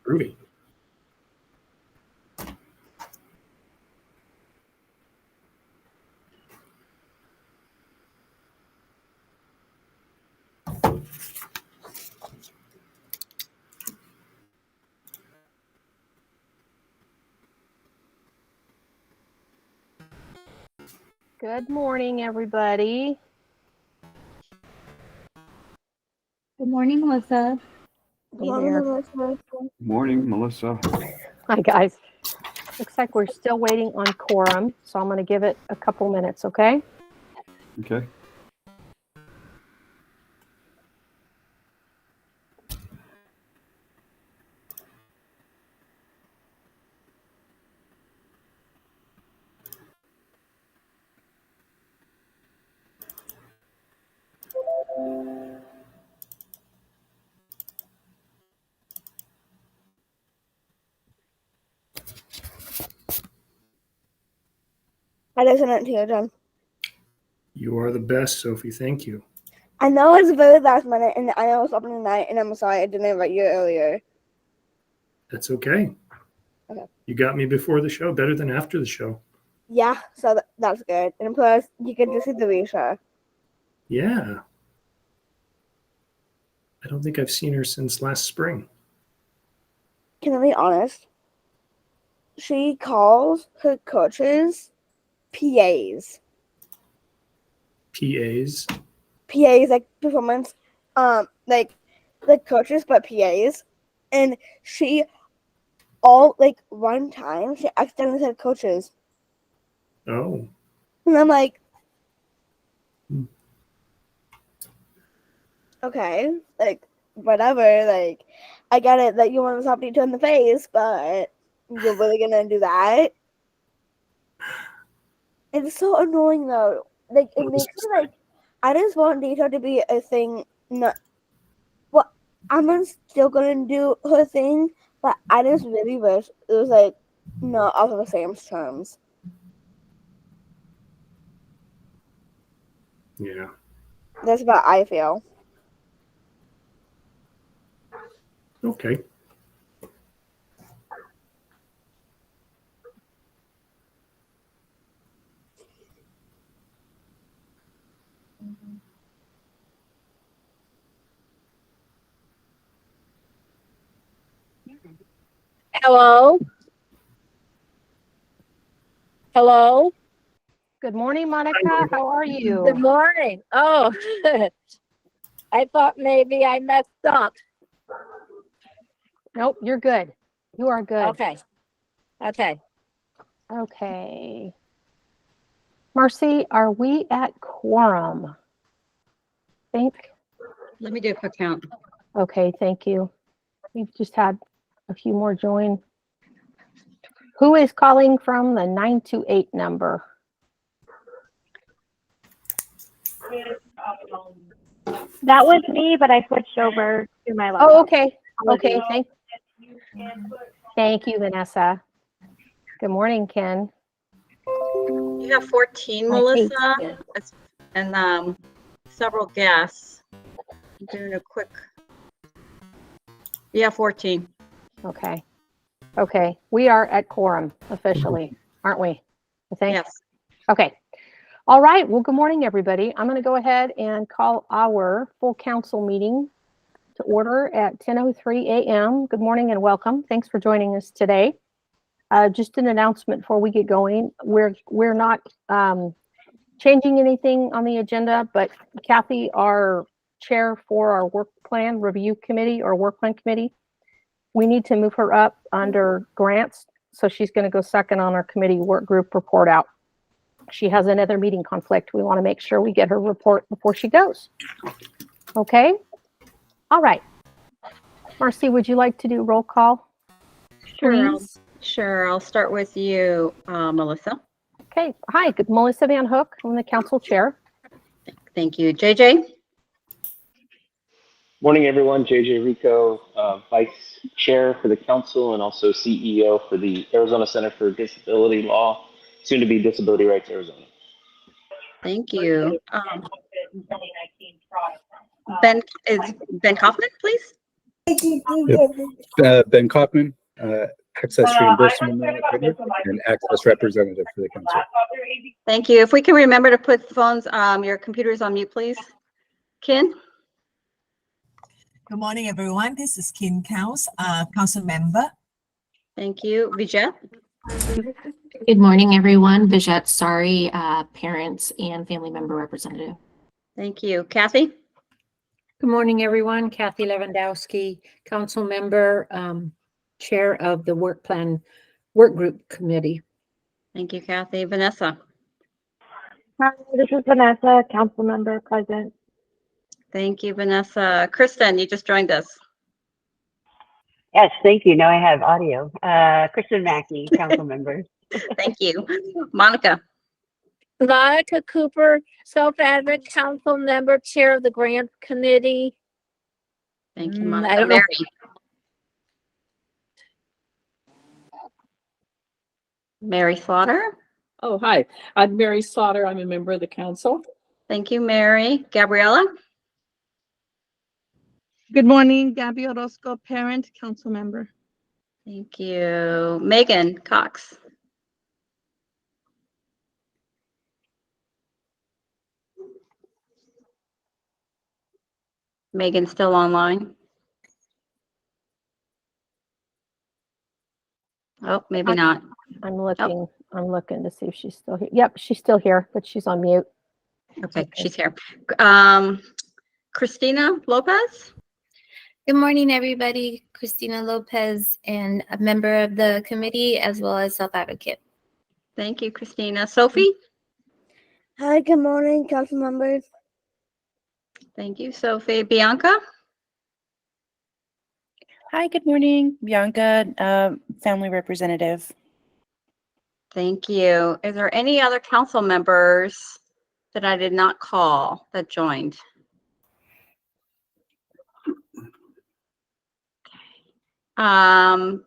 Groovy. Good morning, everybody. Good morning, Melissa. Good morning, Melissa. Hi, guys. Looks like we're still waiting on quorum, so I'm going to give it a couple minutes, okay? Okay. I listened to you, John. You are the best, Sophie. Thank you. I know it's very last minute, and I know it's open tonight, and I'm sorry I didn't invite you earlier. That's okay. Okay. You got me before the show, better than after the show. Yeah, so that's good. And plus, you get to see the Risha. Yeah. I don't think I've seen her since last spring. Can I be honest? She calls her coaches PAs. PAs. PAs, like performance, like coaches, but PAs. And she, one time, she accidentally said coaches. Oh. And I'm like, Hmm. okay, whatever, I get it that you want to stop you in the face, but you're really gonna do that? It's so annoying though. It makes me I just want data to be a thing. I'm still gonna do her thing, but I just really wish it was not off of the same terms. Yeah. That's what I feel. Okay. Hello? Hello? Good morning, Monica. How are you? Good morning. Oh, I thought maybe I messed up. Nope, you're good. You are good. Okay. Okay. Okay. Marcy, are we at quorum? Think. Let me do a quick count. Okay, thank you. We've just had a few more join. Who is calling from the 928 number? That was me, but I switched over to my laptop. Oh, okay. Okay, thank you, Vanessa. Good morning, Ken. You have 14, Melissa, and several guests. I'm doing a quick. Yeah, 14. Okay. Okay. We are at quorum officially, aren't we? I think. Yes. Okay. All right. Well, good morning, everybody. I'm going to go ahead and call our full council meeting to order at 10:03 a.m. Good morning and welcome. Thanks for joining us today. Just an announcement before we get going. We're not changing anything on the agenda, but Kathy, our chair for our work plan review committee or work plan committee, we need to move her up under grants. So she's going to go second on our committee work group report out. She has another meeting conflict. We want to make sure we get her report before she goes. Okay. All right. Marcy, would you like to do roll call? Please? Sure. I'll start with you, Melissa. Okay. Hi, good. Melissa Van Hook. I'm the council chair. Thank you. JJ? Morning, everyone. JJ Rico, Vice Chair for the Council and also CEO for the Arizona Center for Disability Law, soon to be Disability Rights Arizona. Thank you. Ben Kaufman, please. Ben Kaufman, Access Reimbursement Manager and Access Representative for the Council. Thank you. If we can remember to put phones, your computers on mute, please. Ken? Good morning, everyone. This is Kim Counts, council member. Thank you. Vijay? Good morning, everyone. Vijay Sari, parents and family member representative. Thank you. Kathy? Good morning, everyone. Kathy Lewandowski, council member, chair of the work group committee. Thank you, Kathy. Vanessa? Hi, this is Vanessa, council member present. Thank you, Vanessa. Kristen, you just joined us. Yes, thank you. Now I have audio. Kristen Mackey, council member. Thank you. Monica? Monica Cooper, self-advocate council member, chair of the grant committee. Thank you, I Monica. don't know. Mary? Mary Slaughter? Oh, hi. I'm Mary Slaughter. I'm a member of the council. Thank you, Mary. Gabriella? Good morning, Gabby Orozco, parent, council member. Thank you. Megan Cox? Megan's still online. Oh, maybe not. I'm looking. I'm looking to see if she's still here. Yep, she's still here, but she's on mute. Okay, she's here. Christina Lopez? Good morning, everybody. Christina Lopez, and a member of the committee as well as self-advocate. Thank you, Christina. Sophie? Hi, good morning, council members. Thank you, Sophie. Bianca? Hi, good morning. Bianca, family representative. Thank you. Is there any other council members that I did not call that joined?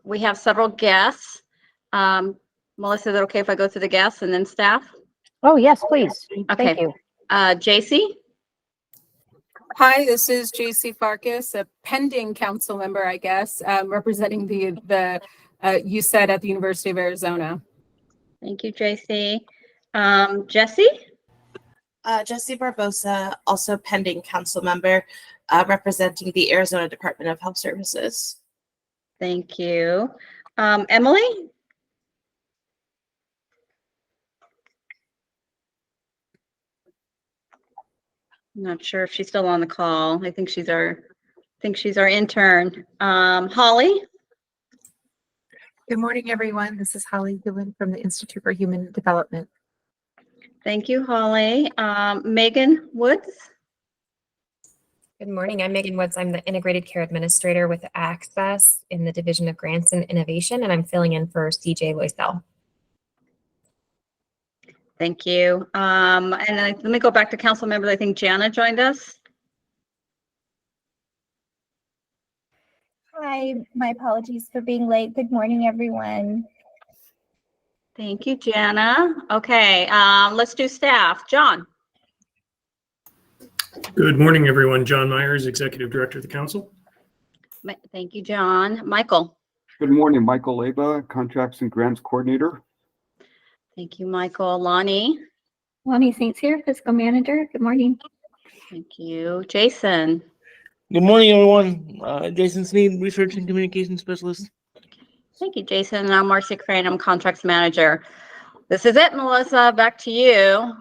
We have several guests. Melissa, is it okay if I go through the guests and then staff? Oh, yes, please. Okay. Thank you. JC? Hi, this is JC Farkas, a pending council member, I guess, representing the USED at the University of Arizona. Thank you, JC. Jesse? Jesse Barbosa, also pending council member, representing the Arizona Department of Health Services. Thank you. Emily? I'm not sure if she's still on the call. I think she's our intern. Holly? Good morning, everyone. This is Holly Gillen from the Institute for Human Development. Thank you, Holly. Megan Woods? Good morning. I'm Megan Woods. I'm the Integrated Care Administrator with Access in the Division of Grants and Innovation, and I'm filling in for CJ Loisel. Thank you. And let me go back to council members. I think Jana joined us. Hi, my apologies for being late. Good morning, everyone. Thank you, Jana. Okay, let's do staff. John. Good morning, everyone. John Myers, Executive Director of the Council. Thank you, John. Michael. Good morning, Michael Leba, Contracts and Grants Coordinator. Thank you, Michael. Lonnie. Lonnie Saints here, Fiscal Manager. Good morning. Thank you. Jason. Good morning, everyone. Jason Sneed, Research and Communication Specialist. Thank you, Jason. And I'm Marcia Crane. I'm Contracts Manager. This is it, Melissa. Back to you.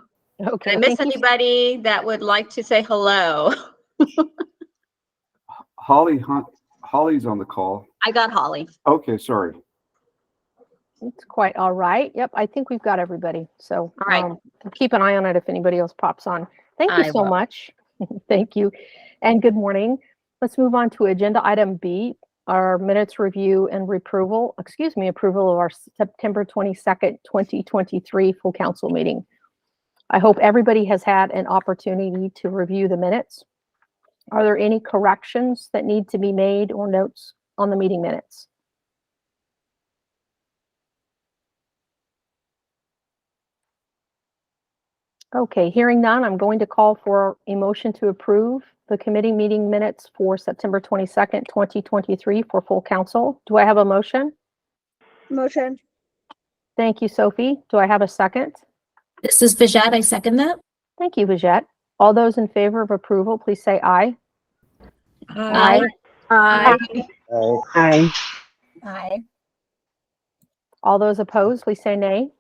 Okay. Did I miss anybody that would like to say hello? Holly's on the call. I got Holly. Okay, sorry. It's quite all right. Yep, I think we've got everybody. So all right. Keep an eye on it if anybody else pops on. Thank you so much. Thank you. And good morning. Let's move on to agenda item B, our minutes review and approval of our September 22nd, 2023 full council meeting. I hope everybody has had an opportunity to review the minutes. Are there any corrections that need to be made or notes on the meeting minutes? Okay, hearing none, I'm going to call for a motion to approve the committee meeting minutes for September 22nd, 2023 for full council. Do I have a motion? Motion. Thank you, Sophie. Do I have a second? This is Vijat. I second that. Thank you, Vijat. All those in favor of approval, please say aye. Aye. Aye. Aye. Aye. All those opposed, please say nay.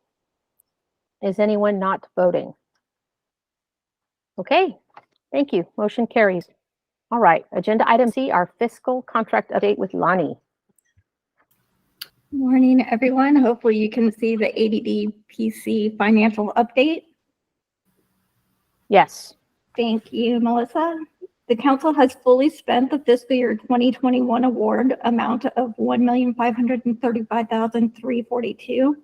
Is anyone not voting? Okay, thank you. Motion carries. All right, agenda item C, our fiscal contract update with Lonnie. Morning, everyone. Hopefully you can see the ADDPC financial update. Yes. Thank you, Melissa. The council has fully spent the fiscal year 2021 award amount of $1,535,342.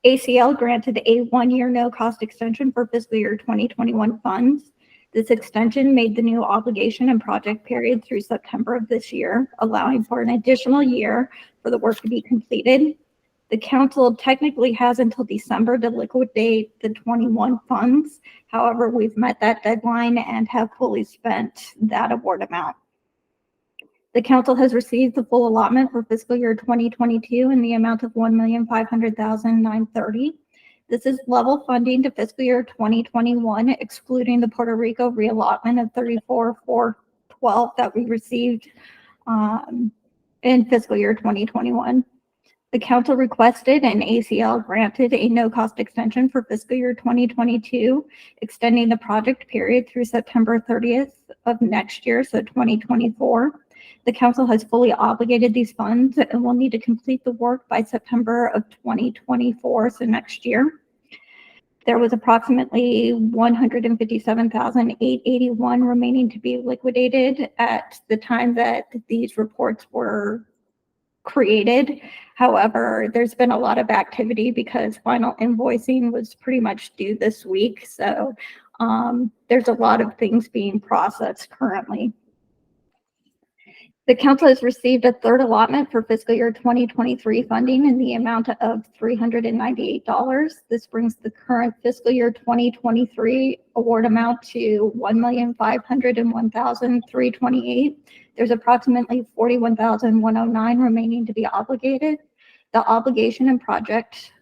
ACL granted a one-year no-cost extension for fiscal year 2021 funds. This extension made the new obligation and project period through September of this year, allowing for an additional year for the work to be completed. The council technically has until December to liquidate the 21 funds. However, we've met that deadline and have fully spent that award amount. The council has received the full allotment for fiscal year 2022 in the amount of $1,500,930. This is level funding to fiscal year 2021, excluding the Puerto Rico reallotment of $34,412 that we received in fiscal year 2021. The council requested and ACL granted a no-cost extension for fiscal year 2022, extending the project period through September 30th of next year, so 2024. The council has fully obligated these funds and will need to complete the work by September of 2024, so next year. There was approximately $157,881 remaining to be liquidated at the time that these reports were created. However, there's been a lot of activity because final invoicing was pretty much due this week. So there's a lot of things being processed currently. The council has received a third allotment for fiscal year 2023 funding in the amount of $398. This brings the current fiscal year 2023 award amount to $1,501,328. There's approximately $41,109 remaining to be obligated. The obligation and project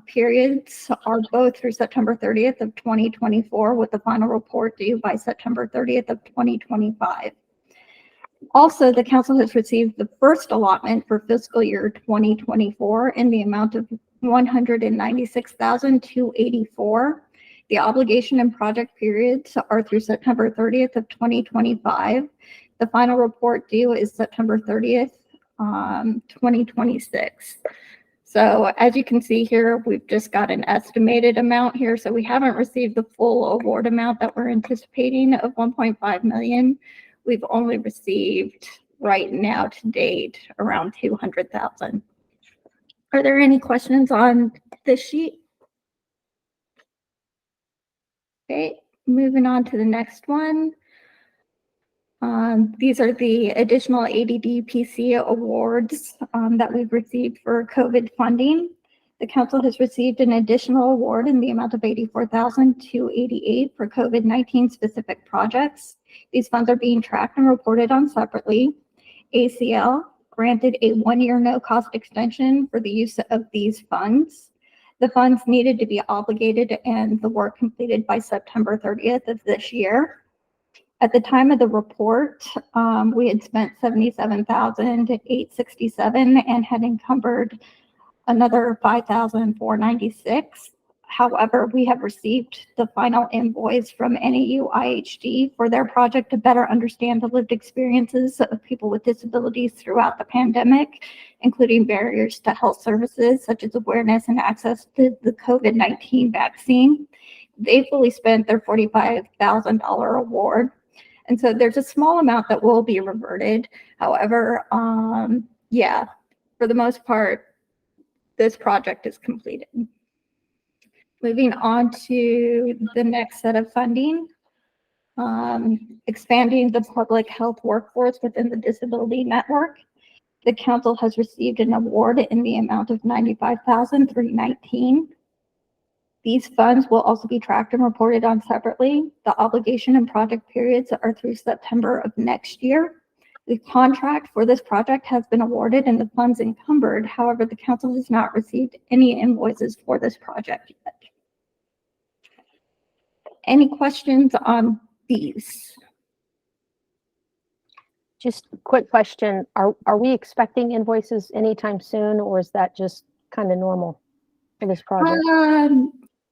periods are both through September 30th of 2024, with the final report due by September 30th of 2025. Also, the council has received the first allotment for fiscal year 2024 in the amount of $196,284. The obligation and project periods are through September 30th of 2025. The final report due is September 30th, 2026. So as you can see here, we've just got an estimated amount here. So we haven't received the full award amount that we're anticipating of $1.5 million. We've only received right now to date around $200,000. Are there any questions on this sheet? Okay, moving on to the next one. These are the additional ADDPC awards that we've received for COVID funding. The council has received an additional award in the amount of $84,288 for COVID-19 specific projects. These funds are being tracked and reported on separately. ACL granted a one-year no-cost extension for the use of these funds. The funds needed to be obligated and the work completed by September 30th of this year. At the time of the report, we had spent $77,867 and had encumbered another $5,496. However, we have received the final invoice from NAU IHD for their project to better understand the lived experiences of people with disabilities throughout the pandemic, including barriers to health services such as awareness and access to the COVID-19 vaccine. They fully spent their $45,000 award. And so there's a small amount that will be reverted. However, yeah, for the most part, this project is completed. Moving on to the next set of funding, expanding the public health workforce within the disability network. The council has received an award in the amount of $95,319. These funds will also be tracked and reported on separately. The obligation and project periods are through September of next year. The contract for this project has been awarded and the funds encumbered. However, the council has not received any invoices for this project yet. Any questions on these? Just a quick question. Are we expecting invoices anytime soon, or is that just kind of normal for this project?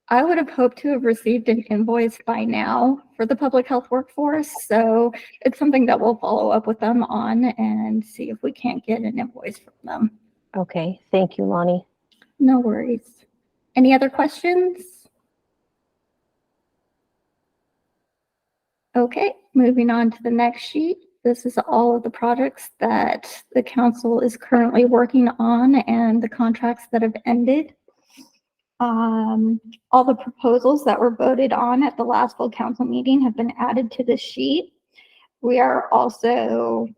I would have hoped to have received an invoice by now for the public health workforce. So it's something that we'll follow up with them on and see if we can't get an invoice from them. Okay, thank you, Lonnie. No worries. Any other questions? Okay, moving on to the next sheet. This is all of the projects that the council is currently working on and the contracts that have ended. All the proposals that were voted on at the last full council meeting have been added to this sheet. We are also,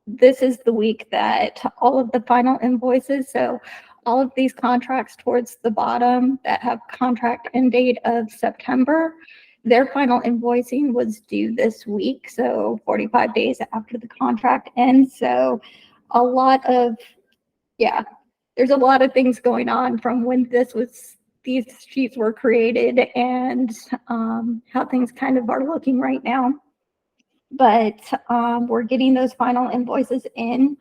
this is the week that all of the final invoices, so all of these contracts towards the bottom that have contract end date of September, their final invoicing was due this week, so 45 days after the contract ends. So a lot of, there's a lot of things going on from when these sheets were created and how things kind of are looking right now. But we're getting those final invoices in.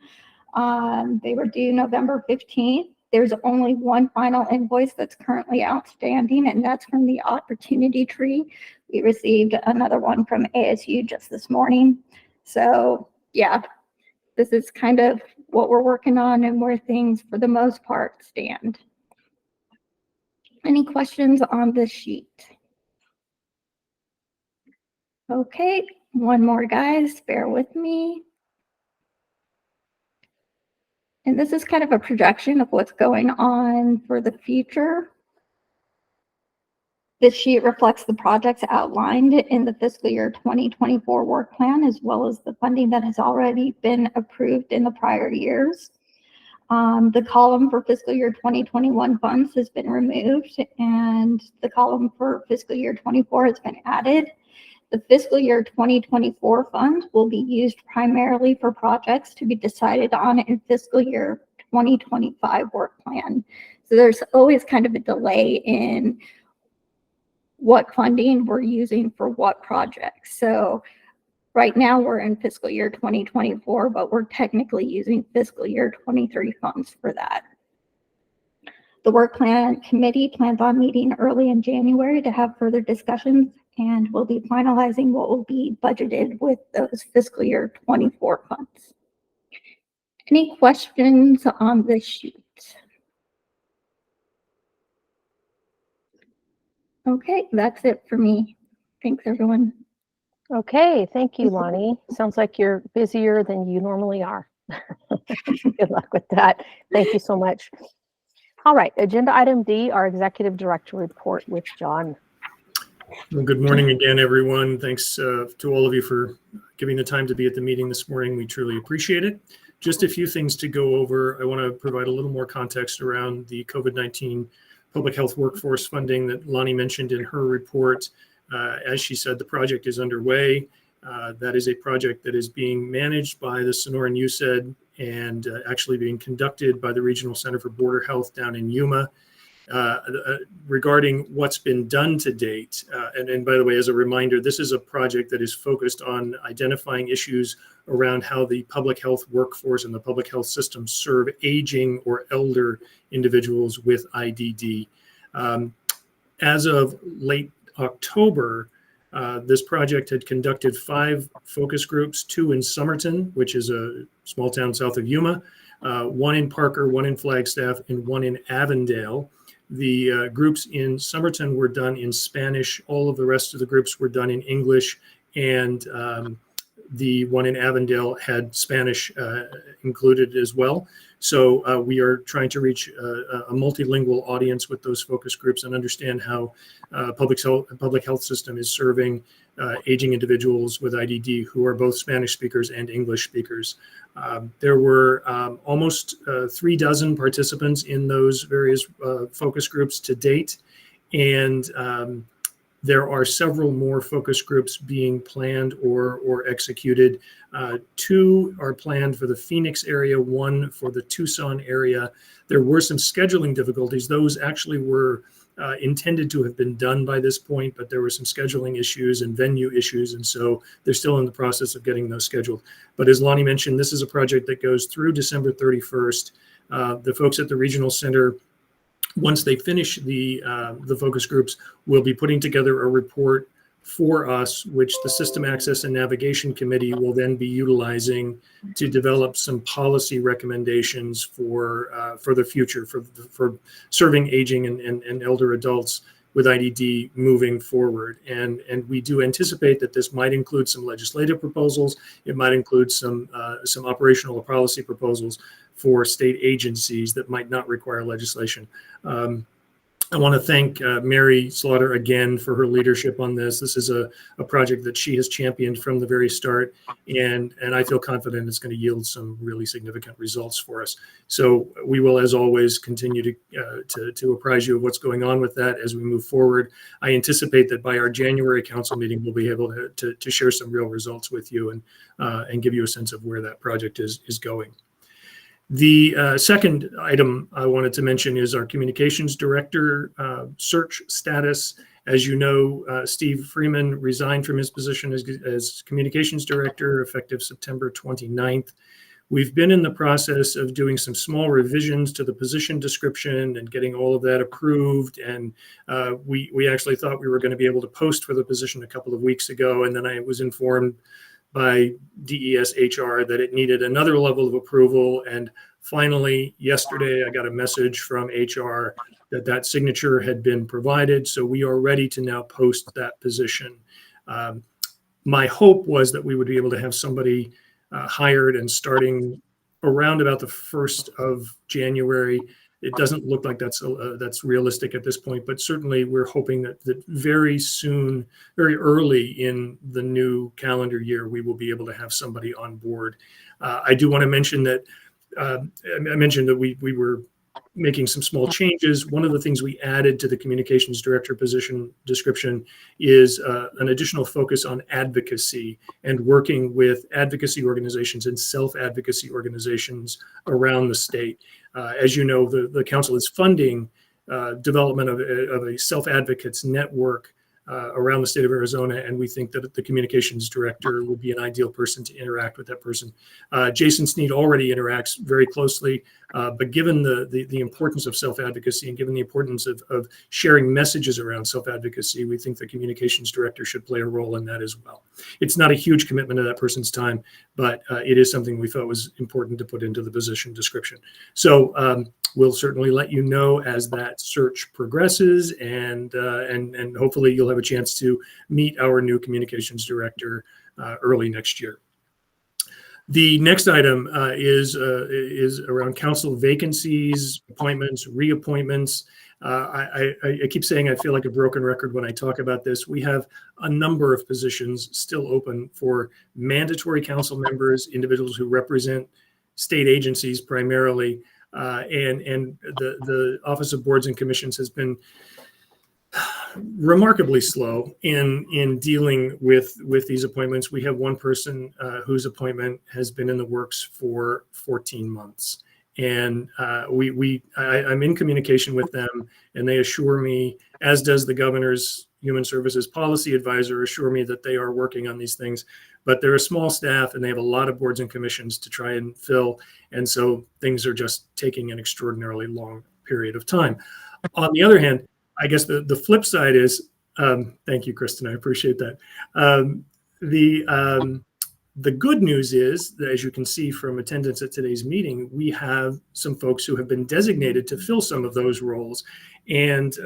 They were due November 15th. There's only one final invoice that's currently outstanding, and that's from the Opportunity Tree. We received another one from ASU just this morning. So yeah, this is kind of what we're working on and where things for the most part stand. Any questions on this sheet? Okay, one more, guys, bear with me. And this is kind of a projection of what's going on for the future. This sheet reflects the projects outlined in the fiscal year 2024 work plan, as well as the funding that has already been approved in the prior years. The column for fiscal year 2021 funds has been removed, and the column for fiscal year 24 has been added. The fiscal year 2024 fund will be used primarily for projects to be decided on in fiscal year 2025 work plan. So there's always kind of a delay in what funding we're using for what projects. So right now we're in fiscal year 2024, but we're technically using fiscal year 23 funds for that. The work plan committee plans on meeting early in January to have further discussions, and we'll be finalizing what will be budgeted with those fiscal year 24 funds. Any questions on this sheet? Okay, that's it for me. Thanks, everyone. Okay, thank you, Lonnie. Sounds like you're busier than you normally are. Good luck with that. Thank you so much. All right, agenda item D, our executive director report with John. Well, good morning again, everyone. Thanks to all of you for giving the time to be at the meeting this morning. We truly appreciate it. Just a few things to go over. I want to provide a little more context around the COVID-19 public health workforce funding that Lonnie mentioned in her report. As she said, the project is underway. That is a project that is being managed by the Sonoran USAID and actually being conducted by the Regional Center for Border Health down in Yuma. Regarding what's been done to date, and by the way, as a reminder, this is a project that is focused on identifying issues around how the public health workforce and the public health system serve aging or elder individuals with IDD. As of late October, this project had conducted 5 focus groups, 2 in Somerton, which is a small town south of Yuma, 1 in Parker, 1 in Flagstaff, and 1 in Avondale. The groups in Somerton were done in Spanish. All of the rest of the groups were done in English, and the one in Avondale had Spanish included as well. So we are trying to reach a multilingual audience with those focus groups and understand how public health system is serving aging individuals with IDD who are both Spanish speakers and English speakers. There were almost 36 participants in those various focus groups to date. And there are several more focus groups being planned or executed. 2 are planned for the Phoenix area, 1 for the Tucson area. There were some scheduling difficulties. Those actually were intended to have been done by this point, but there were some scheduling issues and venue issues, and so they're still in the process of getting those scheduled. But as Lonnie mentioned, this is a project that goes through December 31st. The folks at the regional center, once they finish the focus groups, will be putting together a report for us, which the System Access and Navigation Committee will then be utilizing to develop some policy recommendations for the future, for serving aging and elder adults with IDD moving forward. And we do anticipate that this might include some legislative proposals. It might include some operational or policy proposals for state agencies that might not require legislation. I want to thank Mary Slaughter again for her leadership on this. This is a project that she has championed from the very start, and I feel confident it's going to yield some really significant results for us. So we will, as always, continue to apprise you of what's going on with that as we move forward. I anticipate that by our January council meeting, we'll be able to share some real results with you and give you a sense of where that project is going. The second item I wanted to mention is our communications director search status. As you know, Steve Freeman resigned from his position as communications director effective September 29th. We've been in the process of doing some small revisions to the position description and getting all of that approved. And we actually thought we were going to be able to post for the position a couple of weeks ago. And then I was informed by DES HR that it needed another level of approval. And finally, yesterday, I got a message from HR that signature had been provided. So we are ready to now post that position. My hope was that we would be able to have somebody hired and starting around about the 1st of January. It doesn't look like that's realistic at this point, but certainly we're hoping that very soon, very early in the new calendar year, we will be able to have somebody on board. I do want to mention that I mentioned that we were making some small changes. One of the things we added to the communications director position description is an additional focus on advocacy and working with advocacy organizations and self-advocacy organizations around the state. As you know, the council is funding development of a self-advocates network around the state of Arizona, and we think that the communications director would be an ideal person to interact with that person. Jason Sneed already interacts very closely, but given the importance of self-advocacy and given the importance of sharing messages around self-advocacy, we think the communications director should play a role in that as well. It's not a huge commitment of that person's time, but it is something we thought was important to put into the position description. So we'll certainly let you know as that search progresses, and hopefully you'll have a chance to meet our new communications director early next year. The next item is around council vacancies, appointments, reappointments. I keep saying I feel like a broken record when I talk about this. We have a number of positions still open for mandatory council members, individuals who represent state agencies primarily. And the Office of Boards and Commissions has been remarkably slow in dealing with these appointments. We have one person whose appointment has been in the works for 14 months. And I'm in communication with them, and they assure me, as does the governor's Human Services Policy Advisor, assure me that they are working on these things. But they're a small staff, and they have a lot of boards and commissions to try and fill. And so things are just taking an extraordinarily long period of time. On the other hand, I guess the flip side is, thank you, Kristen, I appreciate that. The good news is that, as you can see from attendance at today's meeting, we have some folks who have been designated to fill some of those roles. And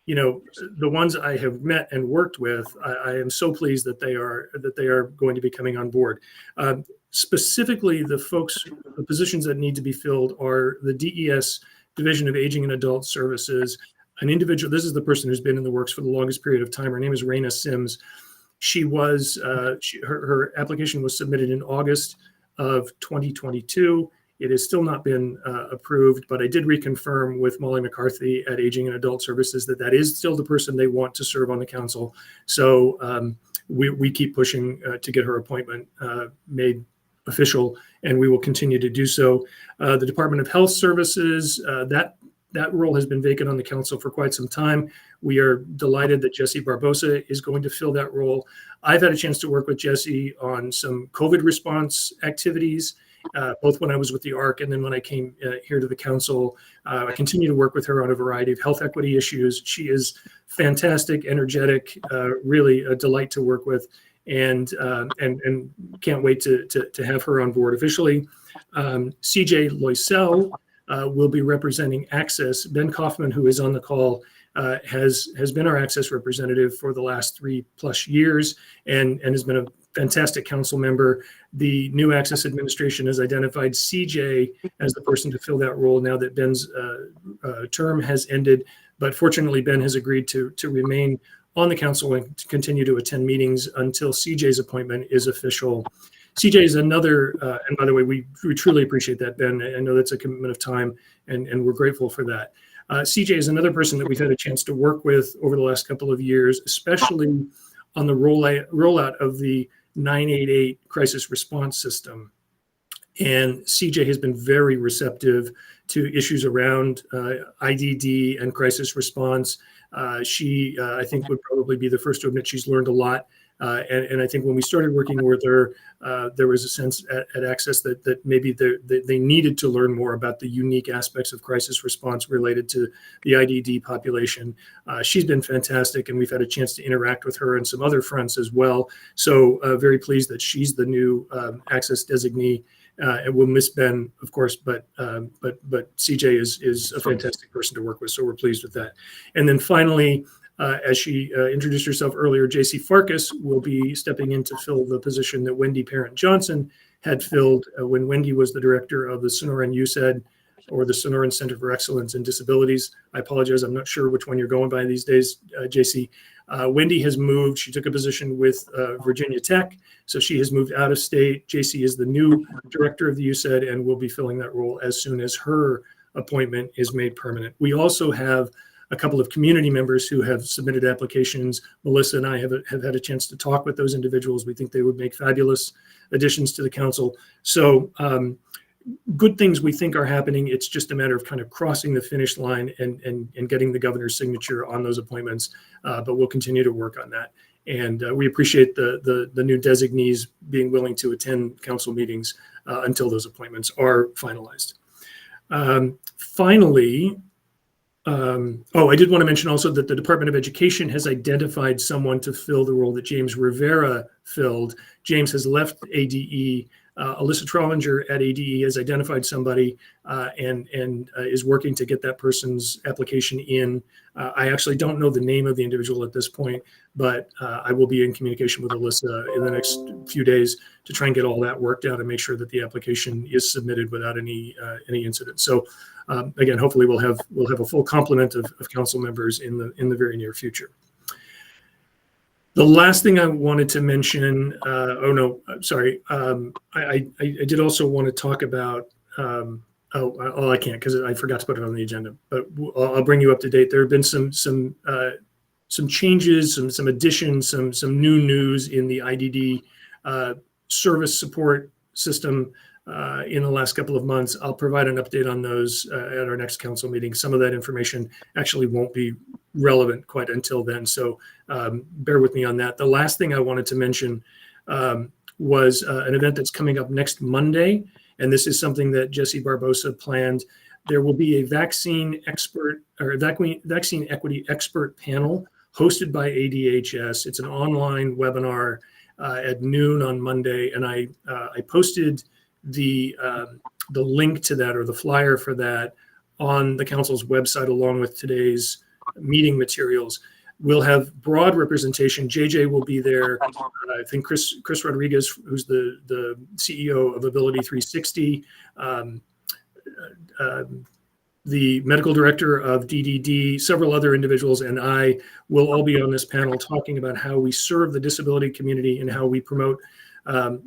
you know, the ones I have met and worked with, I am so pleased that they are going to be coming on board. Specifically, the positions that need to be filled are the DES Division of Aging and Adult Services. An individual, this is the person who's been in the works for the longest period of time. Her name is Raina Sims. She was her application was submitted in August of 2022, It has still not been approved, but I did reconfirm with Molly McCarthy at Aging and Adult Services that that is still the person they want to serve on the council. So we keep pushing to get her appointment made official, and we will continue to do so. The Department of Health Services, that role has been vacant on the council for quite some time. We are delighted that Jesse Barbosa is going to fill that role. I've had a chance to work with Jesse on some COVID response activities, both when I was with the ARC and then when I came here to the council. I continue to work with her on a variety of health equity issues. She is fantastic, energetic, really a delight to work with, and can't wait to have her on board officially. CJ Loisel will be representing Access. Ben Kaufman, who is on the call, has been our Access representative for the last 3+ years and has been a fantastic council member. The new Access administration has identified CJ as the person to fill that role now that Ben's term has ended. But fortunately, Ben has agreed to remain on the council and to continue to attend meetings until CJ's appointment is official. CJ is another, and by the way, we truly appreciate that, Ben. I know that's a commitment of time, and we're grateful for that. CJ is another person that we've had a chance to work with over the last couple of years, especially on the rollout of the 988 crisis response system. And CJ has been very receptive to issues around IDD and crisis response. She, I think, would probably be the first to admit she's learned a lot. And I think when we started working with her, there was a sense at Access that maybe they needed to learn more about the unique aspects of crisis response related to the IDD population. She's been fantastic, and we've had a chance to interact with her and some other fronts as well. So very pleased that she's the new Access designee. And we'll miss Ben, of course, but CJ is a fantastic person to work with, so we're pleased with that. And then finally, as she introduced herself earlier, J.C. Farkas will be stepping in to fill the position that Wendy Parent-Johnson had filled when Wendy was the director of the Sonoran USAID, or the Sonoran Center for Excellence in Disabilities. I apologize, I'm not sure which one you're going by these days, J.C. Wendy has moved. She took a position with Virginia Tech, so she has moved out of state. J.C. is the new director of the USAID and will be filling that role as soon as her appointment is made permanent. We also have a couple of community members who have submitted applications. Melissa and I have had a chance to talk with those individuals. We think they would make fabulous additions to the council. So good things we think are happening. It's just a matter of kind of crossing the finish line and getting the governor's signature on those appointments. But we'll continue to work on that. And we appreciate the new designees being willing to attend council meetings until those appointments are finalized. Finally, I did want to mention also that the Department of Education has identified someone to fill the role that James Rivera filled. James has left ADE. Alyssa Trollinger at ADE has identified somebody and is working to get that person's application in. I actually don't know the name of the individual at this point, but I will be in communication with Alyssa in the next few days to try and get all that worked out and make sure that the application is submitted without any incident. So again, hopefully we'll have a full complement of council members in the very near future. The last thing I wanted to mention, I did also want to talk about, I can't because I forgot to put it on the agenda, but I'll bring you up to date. There have been some changes, some additions, some new news in the IDD service support system in the last couple of months. I'll provide an update on those at our next council meeting. Some of that information actually won't be relevant quite until then, so bear with me on that. The last thing I wanted to mention was an event that's coming up next Monday, and this is something that Jesse Barbosa planned. There will be a vaccine equity expert panel hosted by ADHS. It's an online webinar at noon on Monday, and I posted the link to that, or the flyer for that, on the council's website along with today's meeting materials. We'll have broad representation. JJ will be there. I think Chris Rodriguez, who's the CEO of Ability 360, the medical director of DDD, several other individuals, and I will all be on this panel talking about how we serve the disability community and how we promote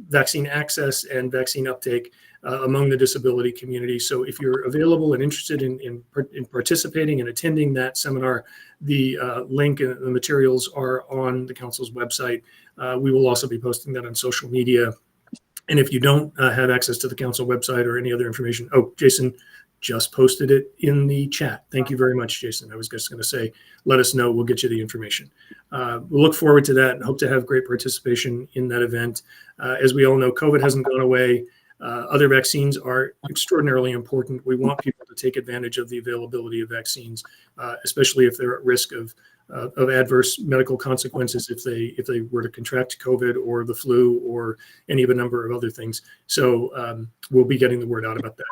vaccine access and vaccine uptake. among the disability community. So if you're available and interested in participating and attending that seminar, the link and the materials are on the council's website. We will also be posting that on social media. And if you don't have access to the council website or any other information, oh, Jason just posted it in the chat. Thank you very much, Jason. I was just going to say, let us know. We'll get you the information. We'll look forward to that and hope to have great participation in that event. As we all know, COVID hasn't gone away. Other vaccines are extraordinarily important. We want people to take advantage of the availability of vaccines, especially if they're at risk of adverse medical consequences if they were to contract COVID or the flu or any of a number of other things. So we'll be getting the word out about that.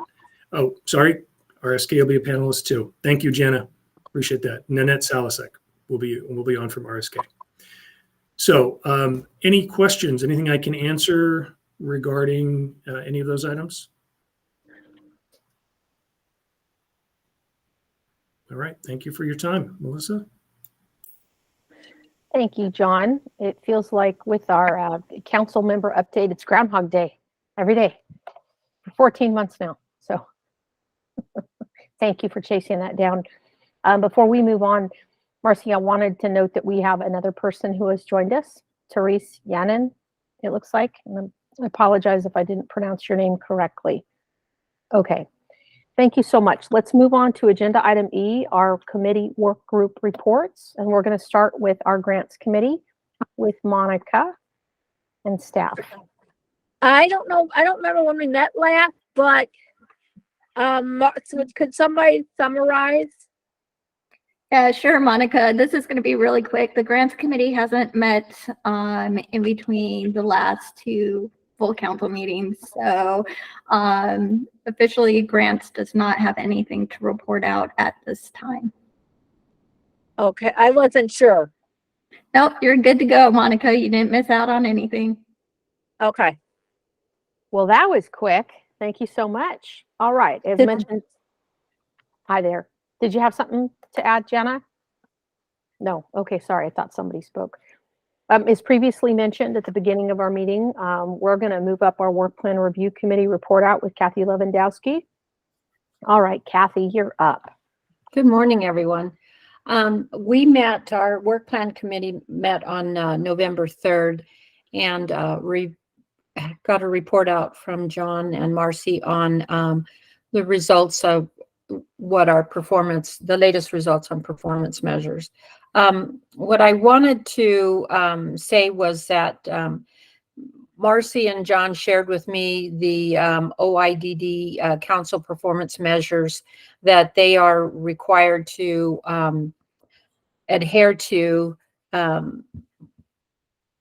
Oh, sorry, RSK will be a panelist too. Thank you, Jenna. Appreciate that. Nanette Salasek will be on from RSK. So any questions, anything I can answer regarding any of those items? All right, thank you for your time, Melissa. Thank you, John. It feels like with our council member update, it's Groundhog Day every day for 14 months now. So thank you for chasing that down. Before we move on, Marcy, I wanted to note that we have another person who has joined us, Therese Yannin, it looks like. And I apologize if I didn't pronounce your name correctly. Okay, thank you so much. Let's move on to agenda item E, our committee work group reports. And we're going to start with our grants committee with Monica and staff. I don't know. I don't remember when we met last, but so could somebody summarize? Sure, Monica. This is going to be really quick. The grants committee hasn't met in between the last two full council meetings. So officially, grants does not have anything to report out at this time. Okay, I wasn't sure. Nope, you're good to go, Monica. You didn't miss out on anything. Okay. Well, that was quick. Thank you so much. All right, as mentioned, hi there. Did you have something to add, Jenna? No. Okay, sorry. I thought somebody spoke. As previously mentioned at the beginning of our meeting, we're going to move up our work plan review committee report out with Kathy Lewandowski. All right, Kathy, you're up. Good morning, everyone. We met, our work plan committee met on November 3rd and got a report out from John and Marcy on the results of what our performance, the latest results on performance measures. What I wanted to say was that Marcy and John shared with me the OIDD council performance measures that they are required to adhere to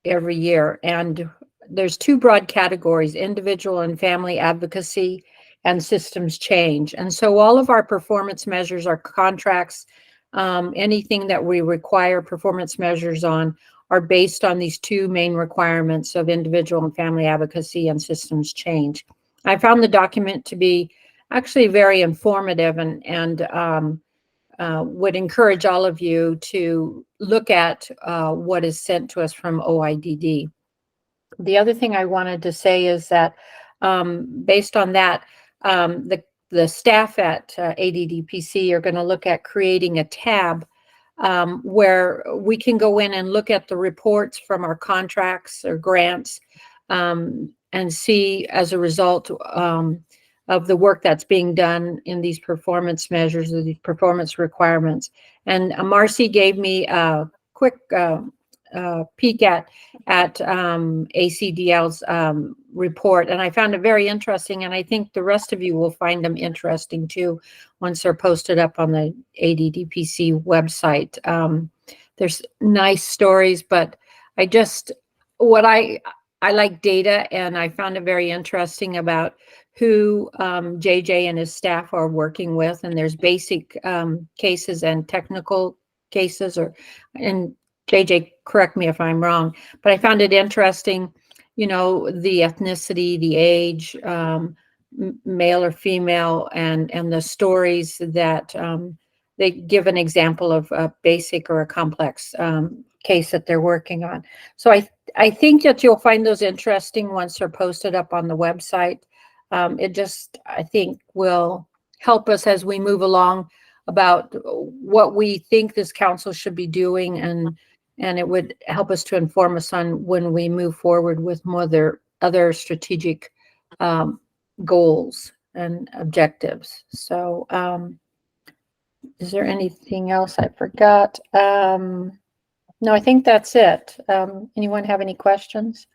every year. And there's two broad categories, individual and family advocacy and systems change. And so all of our performance measures, our contracts, anything that we require performance measures on are based on these two main requirements of individual and family advocacy and systems change. I found the document to be actually very informative and would encourage all of you to look at what is sent to us from OIDD. The other thing I wanted to say is that based on that, the staff at ADDPC are going to look at creating a tab where we can go in and look at the reports from our contracts or grants and see as a result of the work that's being done in these performance measures or these performance requirements. And Marcy gave me a quick peek at ACDL's report, and I found it very interesting, and I think the rest of you will find them interesting too once they're posted up on the ADDPC website. There's nice stories, but I like data, and I found it very interesting about who JJ and his staff are working with, and there's basic cases and technical cases, and JJ, correct me if I'm wrong, but I found it interesting, you know, the ethnicity, the age, male or female, and the stories that they give an example of a basic or a complex case that they're working on. So I think that you'll find those interesting once they're posted up on the website. It just, I think, will help us as we move along about what we think this council should be doing, and it would help us to inform us on when we move forward with more other strategic goals and objectives. So is there anything else I forgot? No, I think that's it. Anyone have any questions?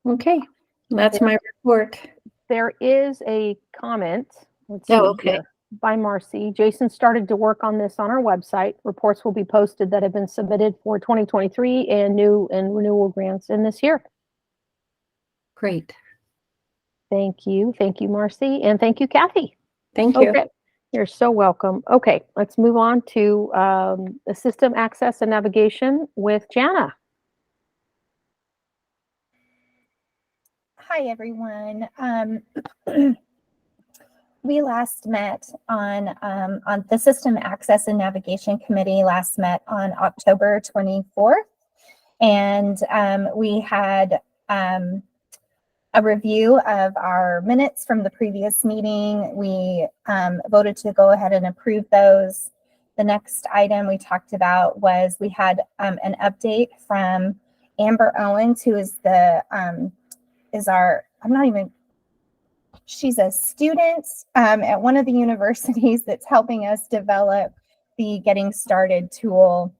Okay, that's my report. There is a comment. Let's see okay. here, by Marcy. Jason started to work on this on our website. Reports will be posted that have been submitted for 2023 and new and renewal grants in this year. Great. Thank you, Marcy, and thank you, Kathy. Thank you. Okay, you're so welcome. Okay, let's move on to the system access and navigation with Jana. Hi, everyone. We last met on the System Access and Navigation Committee last met on October 24th. And we had a review of our minutes from the previous meeting. We voted to go ahead and approve those. The next item we talked about was we had an update from Amber Owens, who is she's a student at one of the universities that's helping us develop the Getting Started tool.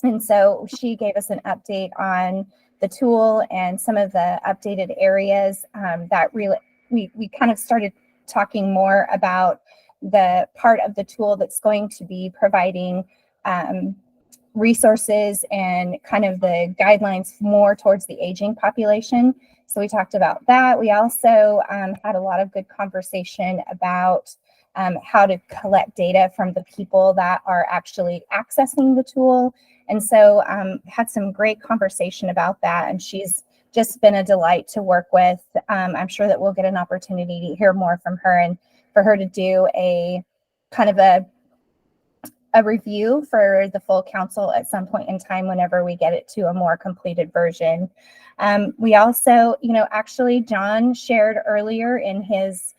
And so she gave us an update on the tool and some of the updated areas that really, we kind of started talking more about the part of the tool that's going to be providing resources and kind of the guidelines more towards the aging population. So we talked about that. We also had a lot of good conversation about how to collect data from the people that are actually accessing the tool. And so had some great conversation about that. And she's just been a delight to work with. I'm sure that we'll get an opportunity to hear more from her and for her to do a kind of a review for the full council at some point in time whenever we get it to a more completed version. We also, actually John shared earlier in his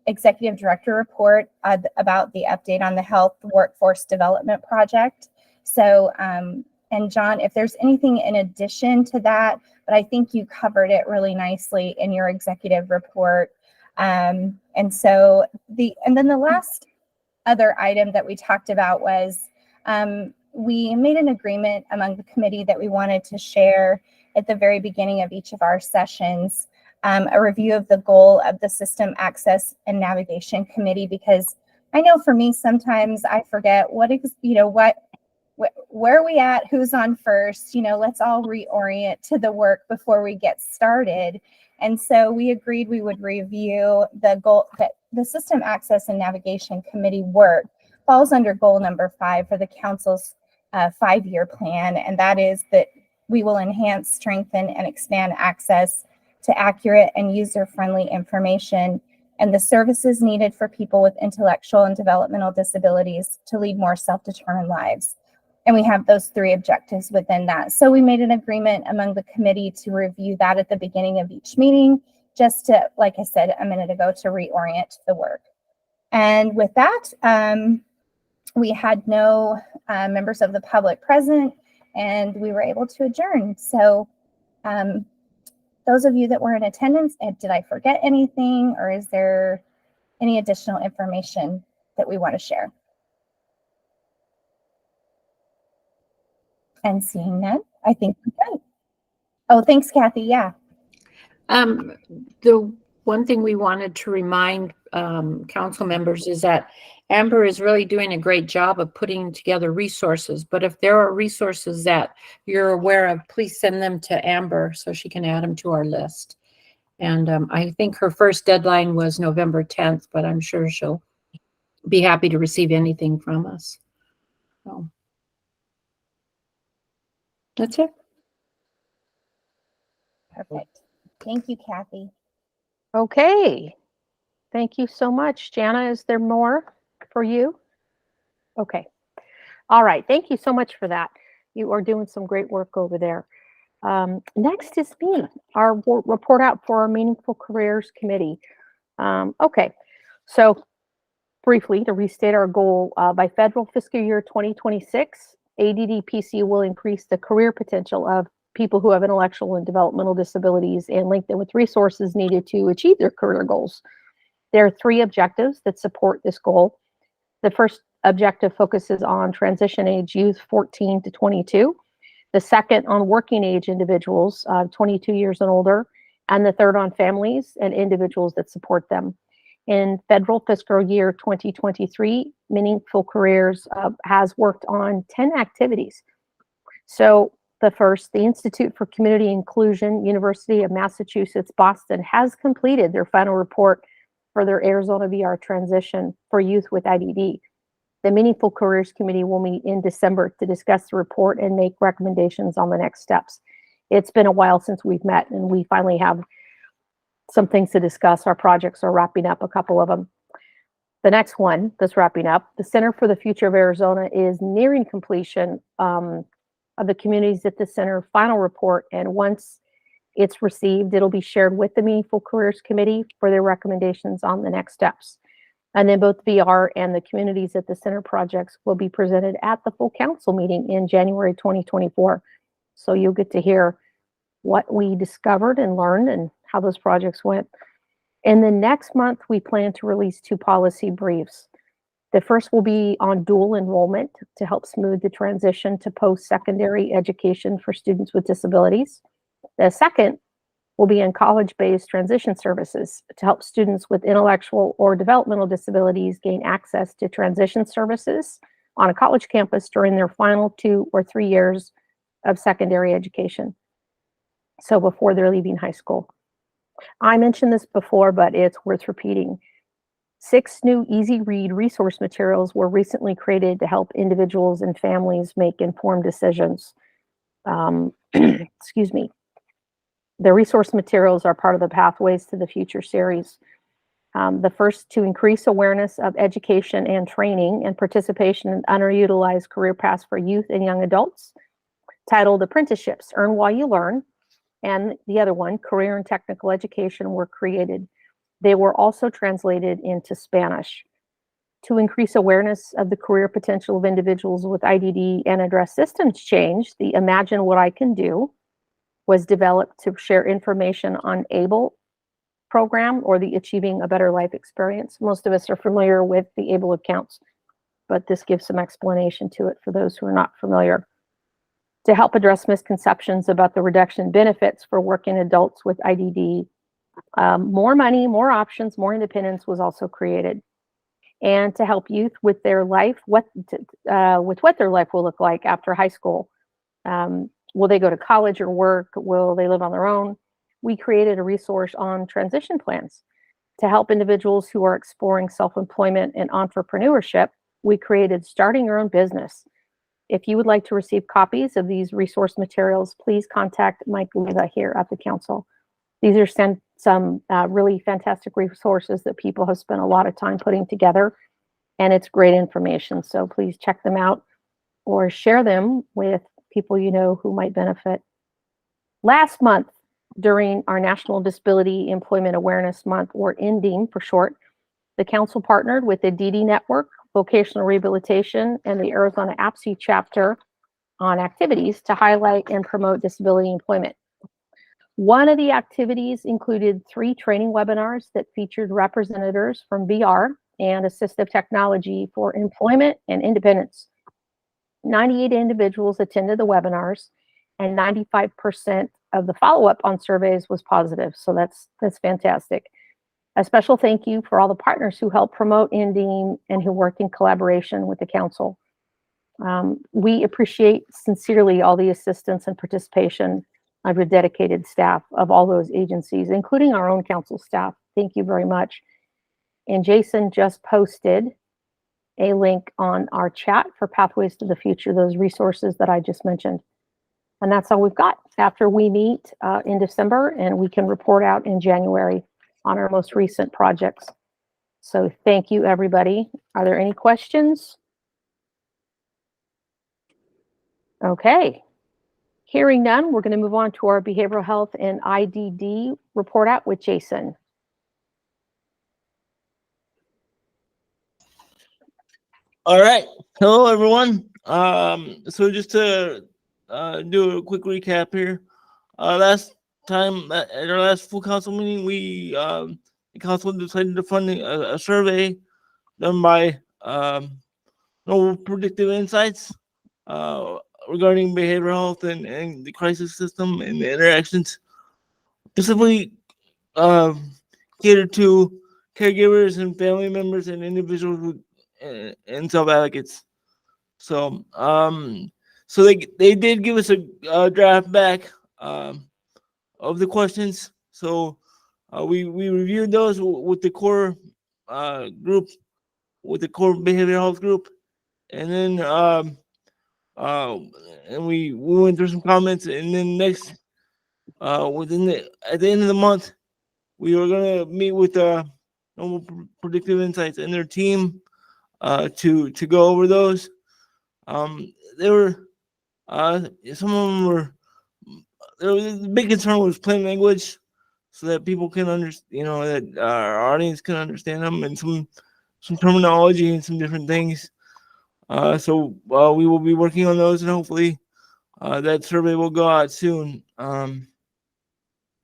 executive director report about the update on the health workforce development project. So, and John, if there's anything in addition to that, but I think you covered it really nicely in your executive report. And then the last other item that we talked about was we made an agreement among the committee that we wanted to share at the very beginning of each of our sessions, a review of the goal of the System Access and Navigation Committee, because I know for me, sometimes I forget where are we at, who's on first, let's all reorient to the work before we get started. And so we agreed we would review the goal that the System Access and Navigation Committee work falls under goal number 5 for the council's 5-year plan. And that is that we will enhance, strengthen, and expand access to accurate and user-friendly information and the services needed for people with intellectual and developmental disabilities to lead more self-determined lives. And we have those 3 objectives within that. So we made an agreement among the committee to review that at the beginning of each meeting, just to, like I said a minute ago, to reorient the work. And with that, we had no members of the public present, and we were able to adjourn. So those of you that were in attendance, did I forget anything, or is there any additional information that we want to share? And seeing none, I think we're good. Oh, thanks, Kathy. Yeah. The one thing we wanted to remind council members is that Amber is really doing a great job of putting together resources. But if there are resources that you're aware of, please send them to Amber so she can add them to our list. And I think her first deadline was November 10th, but I'm sure she'll be happy to receive anything from us. So that's it. Perfect. Thank you, Kathy. Okay. Thank you so much. Jana, is there more for you? Okay. All right. Thank you so much for that. You are doing some great work over there. Next is me, our report out for our Meaningful Careers Committee. Okay, so briefly to restate our goal, by federal fiscal year 2026, ADDPC will increase the career potential of people who have intellectual and developmental disabilities and link them with resources needed to achieve their career goals. There are 3 objectives that support this goal. The first objective focuses on transition age youth 14 to 22. The second on working age individuals, 22 years and older. And the third on families and individuals that support them. In federal fiscal year 2023, Meaningful Careers has worked on 10 activities. So the first, the Institute for Community Inclusion, University of Massachusetts, Boston, has completed their final report for their Arizona VR transition for youth with IDD. The Meaningful Careers Committee will meet in December to discuss the report and make recommendations on the next steps. It's been a while since we've met, and we finally have some things to discuss. Our projects are wrapping up, a couple of them. The next one that's wrapping up, the Center for the Future of Arizona is nearing completion of the Communities at the Center final report. And once it's received, it'll be shared with the Meaningful Careers Committee for their recommendations on the next steps. And then both VR and the Communities at the Center projects will be presented at the full council meeting in January 2024. So you'll get to hear what we discovered and learned and how those projects went. And then next month, we plan to release 2 policy briefs. The first will be on dual enrollment to help smooth the transition to post-secondary education for students with disabilities. The second will be in college-based transition services to help students with intellectual or developmental disabilities gain access to transition services on a college campus during their final 2 or 3 years of secondary education. So before they're leaving high school. I mentioned this before, but it's worth repeating. 6 new easy read resource materials were recently created to help individuals and families make informed decisions. Excuse me. The resource materials are part of the Pathways to the Future series. The first, to increase awareness of education and training and participation in underutilized career paths for youth and young adults, titled Apprenticeships, Earn While You Learn. And the other one, Career and Technical Education, were created. They were also translated into Spanish. To increase awareness of the career potential of individuals with IDD and address systems change, the Imagine What I Can Do was developed to share information on ABLE program, or the Achieving a Better Life experience. Most of us are familiar with the ABLE accounts, but this gives some explanation to it for those who are not familiar. To help address misconceptions about the reduction in benefits for working adults with IDD, more money, more options, more independence was also created. And to help youth with their life, with what their life will look like after high school. Will they go to college or work? Will they live on their own? We created a resource on transition plans. To help individuals who are exploring self-employment and entrepreneurship, we created Starting Your Own Business. If you would like to receive copies of these resource materials, please contact Mike Leva here at the council. These are some really fantastic resources that people have spent a lot of time putting together, and it's great information. So please check them out or share them with people you know who might benefit. Last month, during our National Disability Employment Awareness Month, or NDEAM for short, the council partnered with the ADDPC Network, Vocational Rehabilitation, and the Arizona APSE chapter on activities to highlight and promote disability employment. One of the activities included 3 training webinars that featured representatives from VR and assistive technology for employment and independence. 98 individuals attended the webinars, and 95% of the follow-up on surveys was positive. So that's fantastic. A special thank you for all the partners who helped promote NDEAM and who worked in collaboration with the council. We appreciate sincerely all the assistance and participation of your dedicated staff of all those agencies, including our own council staff. Thank you very much. And Jason just posted a link on our chat for Pathways to the Future, those resources that I just mentioned. And that's all we've got. After we meet in December, and we can report out in January on our most recent projects. So thank you, everybody. Are there any questions? Okay. Hearing none, we're going to move on to our behavioral health and IDD report out with Jason. All right. Hello, everyone. So just to do a quick recap here. Last time at our last full council meeting, the council decided to fund a survey done by Novel Predictive Insights regarding behavioral health and the crisis system and the interactions, specifically catered to caregivers and family members and individuals who, and self-advocates. So so they did give us a draft back of the questions. So we reviewed those with the core group, with the core behavioral health group, and then and we went through some comments, and then next at the end of the month, we were gonna meet with Normal Predictive Insights and their team to go over those. They were some of them were. The big concern was plain language, so that people can understand, that our audience can understand them, and some terminology and some different things. So we will be working on those, and hopefully that survey will go out soon. And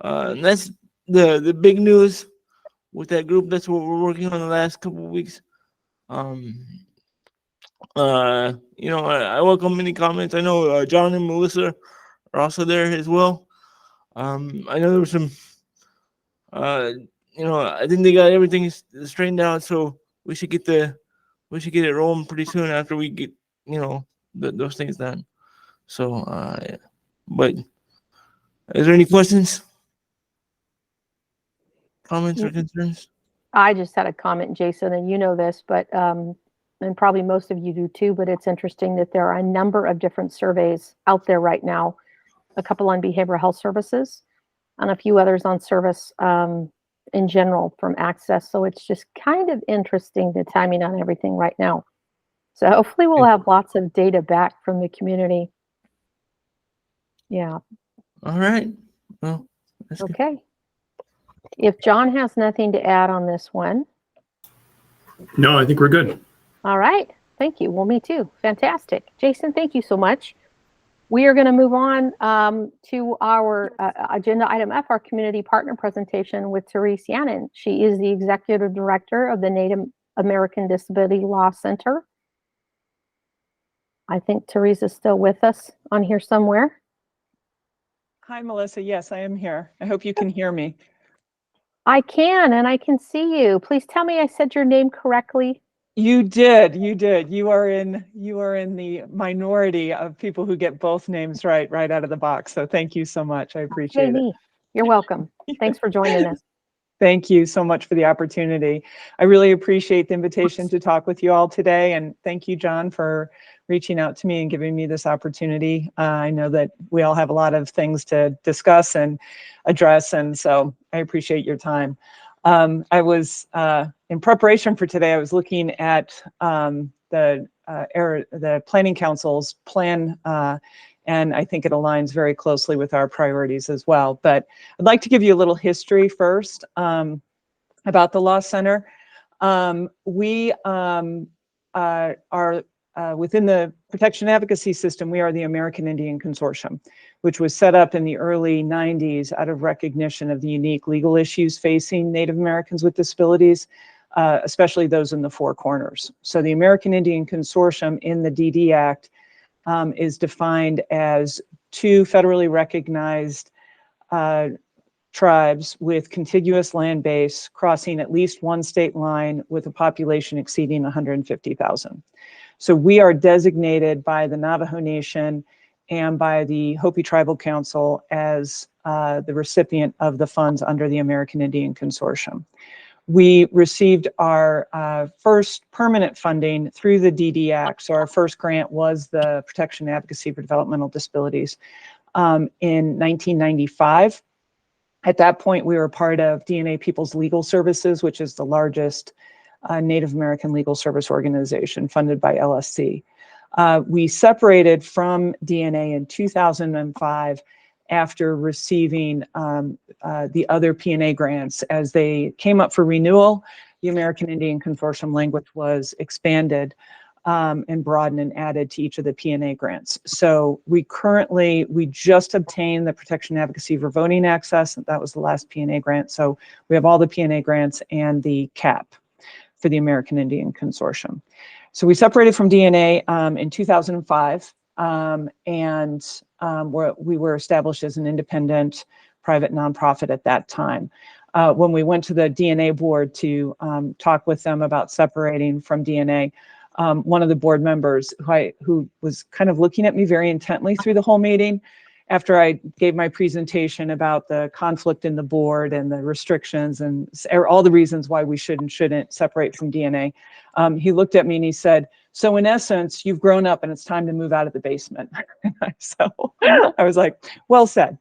that's the big news with that group. That's what we're working on the last couple of weeks. I welcome any comments. I know John and Melissa are also there as well. I know there was some, I think they got everything straightened out, so we should get it rolling pretty soon after we get, those things done. So, but is there any questions, comments, or concerns? I just had a comment, Jason, and you know this, but and probably most of you do too, but it's interesting that there are a number of different surveys out there right now, a couple on behavioral health services and a few others on service in general from Access. So it's just kind of interesting, the timing on everything right now. So hopefully we'll have lots of data back from the community. Yeah. All right. Well, okay. If John has nothing to add on this one. No, I think we're good. All right. Thank you. Well, me too. Fantastic. Jason, thank you so much. We are going to move on to our agenda item F, our community partner presentation with Therese Yannon. She is the executive director of the Native American Disability Law Center. I think Therese is still with us on here somewhere. Hi, Melissa. Yes, I am here. I hope you can hear me. I can, and I can see you. Please tell me I said your name correctly. You did. You did. You are in the minority of people who get both names right out of the box. So thank you so much. I appreciate it. You're welcome. Thanks for joining us. Thank you so much for the opportunity. I really appreciate the invitation to talk with you all today. And thank you, John, for reaching out to me and giving me this opportunity. I know that we all have a lot of things to discuss and address, and so I appreciate your time. I was, in preparation for today, I was looking at the Planning Council's plan, and I think it aligns very closely with our priorities as well. But I'd like to give you a little history first about the Law Center. We are within the protection advocacy system. We are the American Indian Consortium, which was set up in the early 90s out of recognition of the unique legal issues facing Native Americans with disabilities, especially those in the Four Corners. So the American Indian Consortium in the DD Act is defined as two federally recognized tribes with contiguous land base crossing at least one state line with a population exceeding 150,000. So we are designated by the Navajo Nation and by the Hopi Tribal Council as the recipient of the funds under the American Indian Consortium. We received our first permanent funding through the DD Act. So our first grant was the Protection Advocacy for Developmental Disabilities in 1995. At that point, we were part of DNA People's Legal Services, which is the largest Native American legal service organization funded by LSC. We separated from DNA in 2005 after receiving the other P&A grants. As they came up for renewal, the American Indian Consortium language was expanded and broadened and added to each of the P&A grants. So we just obtained the Protection Advocacy for Voting Access. That was the last P&A grant. So we have all the P&A grants and the CAP for the American Indian Consortium. So we separated from DNA in 2005, we were established as an independent private nonprofit at that time. When we went to the DNA board to talk with them about separating from DNA, one of the board members who was kind of looking at me very intently through the whole meeting, after I gave my presentation about the conflict in the board and the restrictions and all the reasons why we should and shouldn't separate from DNA, he looked at me and he said, "So in essence, you've grown up and it's time to move out of the basement." So I was like, well said.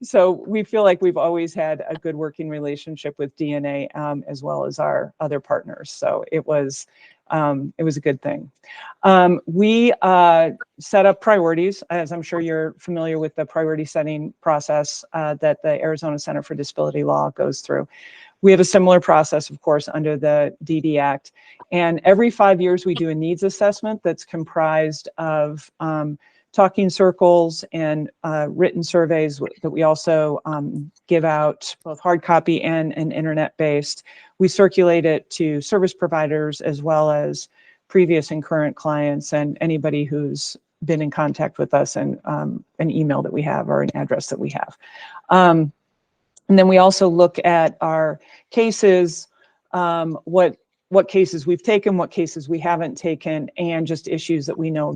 So we feel like we've always had a good working relationship with DNA as well as our other partners. So it was a good thing. We set up priorities, as I'm sure you're familiar with the priority setting process that the Arizona Center for Disability Law goes through. We have a similar process, of course, under the DD Act. And every 5 years, we do a needs assessment that's comprised of talking circles and written surveys that we also give out, both hard copy and internet-based. We circulate it to service providers as well as previous and current clients and anybody who's been in contact with us, and an email that we have or an address that we have. And then we also look at our cases, what cases we've taken, what cases we haven't taken, and just issues that we know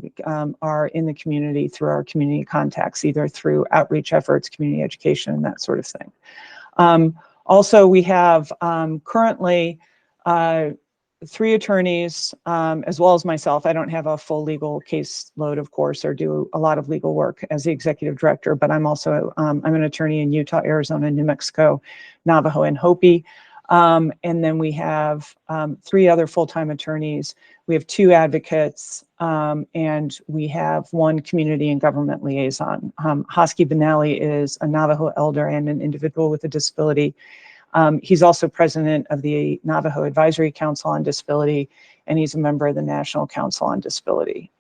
are in the community through our community contacts, either through outreach efforts, community education, that sort of thing. Also, we have currently 3 attorneys, as well as myself. I don't have a full legal caseload, of course, or do a lot of legal work as the executive director, but I'm also I'm an attorney in Utah, Arizona, New Mexico, Navajo, and Hopi. And then we have 3 other full-time attorneys. We have 2 advocates, and we have 1 community and government liaison. Hosky Benally is a Navajo elder and an individual with a disability. He's also president of the Navajo Advisory Council on Disability, and he's a member of the National Council on Disability.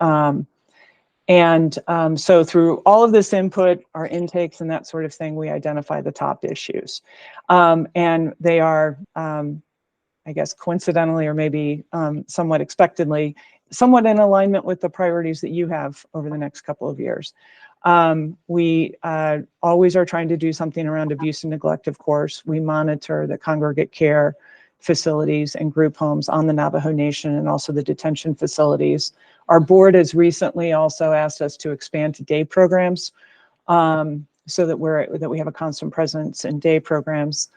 So through all of this input, our intakes and that sort of thing, we identify the top issues. And they are, I guess, coincidentally, or maybe somewhat expectedly, somewhat in alignment with the priorities that you have over the next couple of years. We always are trying to do something around abuse and neglect, of course. We monitor the congregate care facilities and group homes on the Navajo Nation and also the detention facilities. Our board has recently also asked us to expand to day programs so that we have a constant presence in day programs.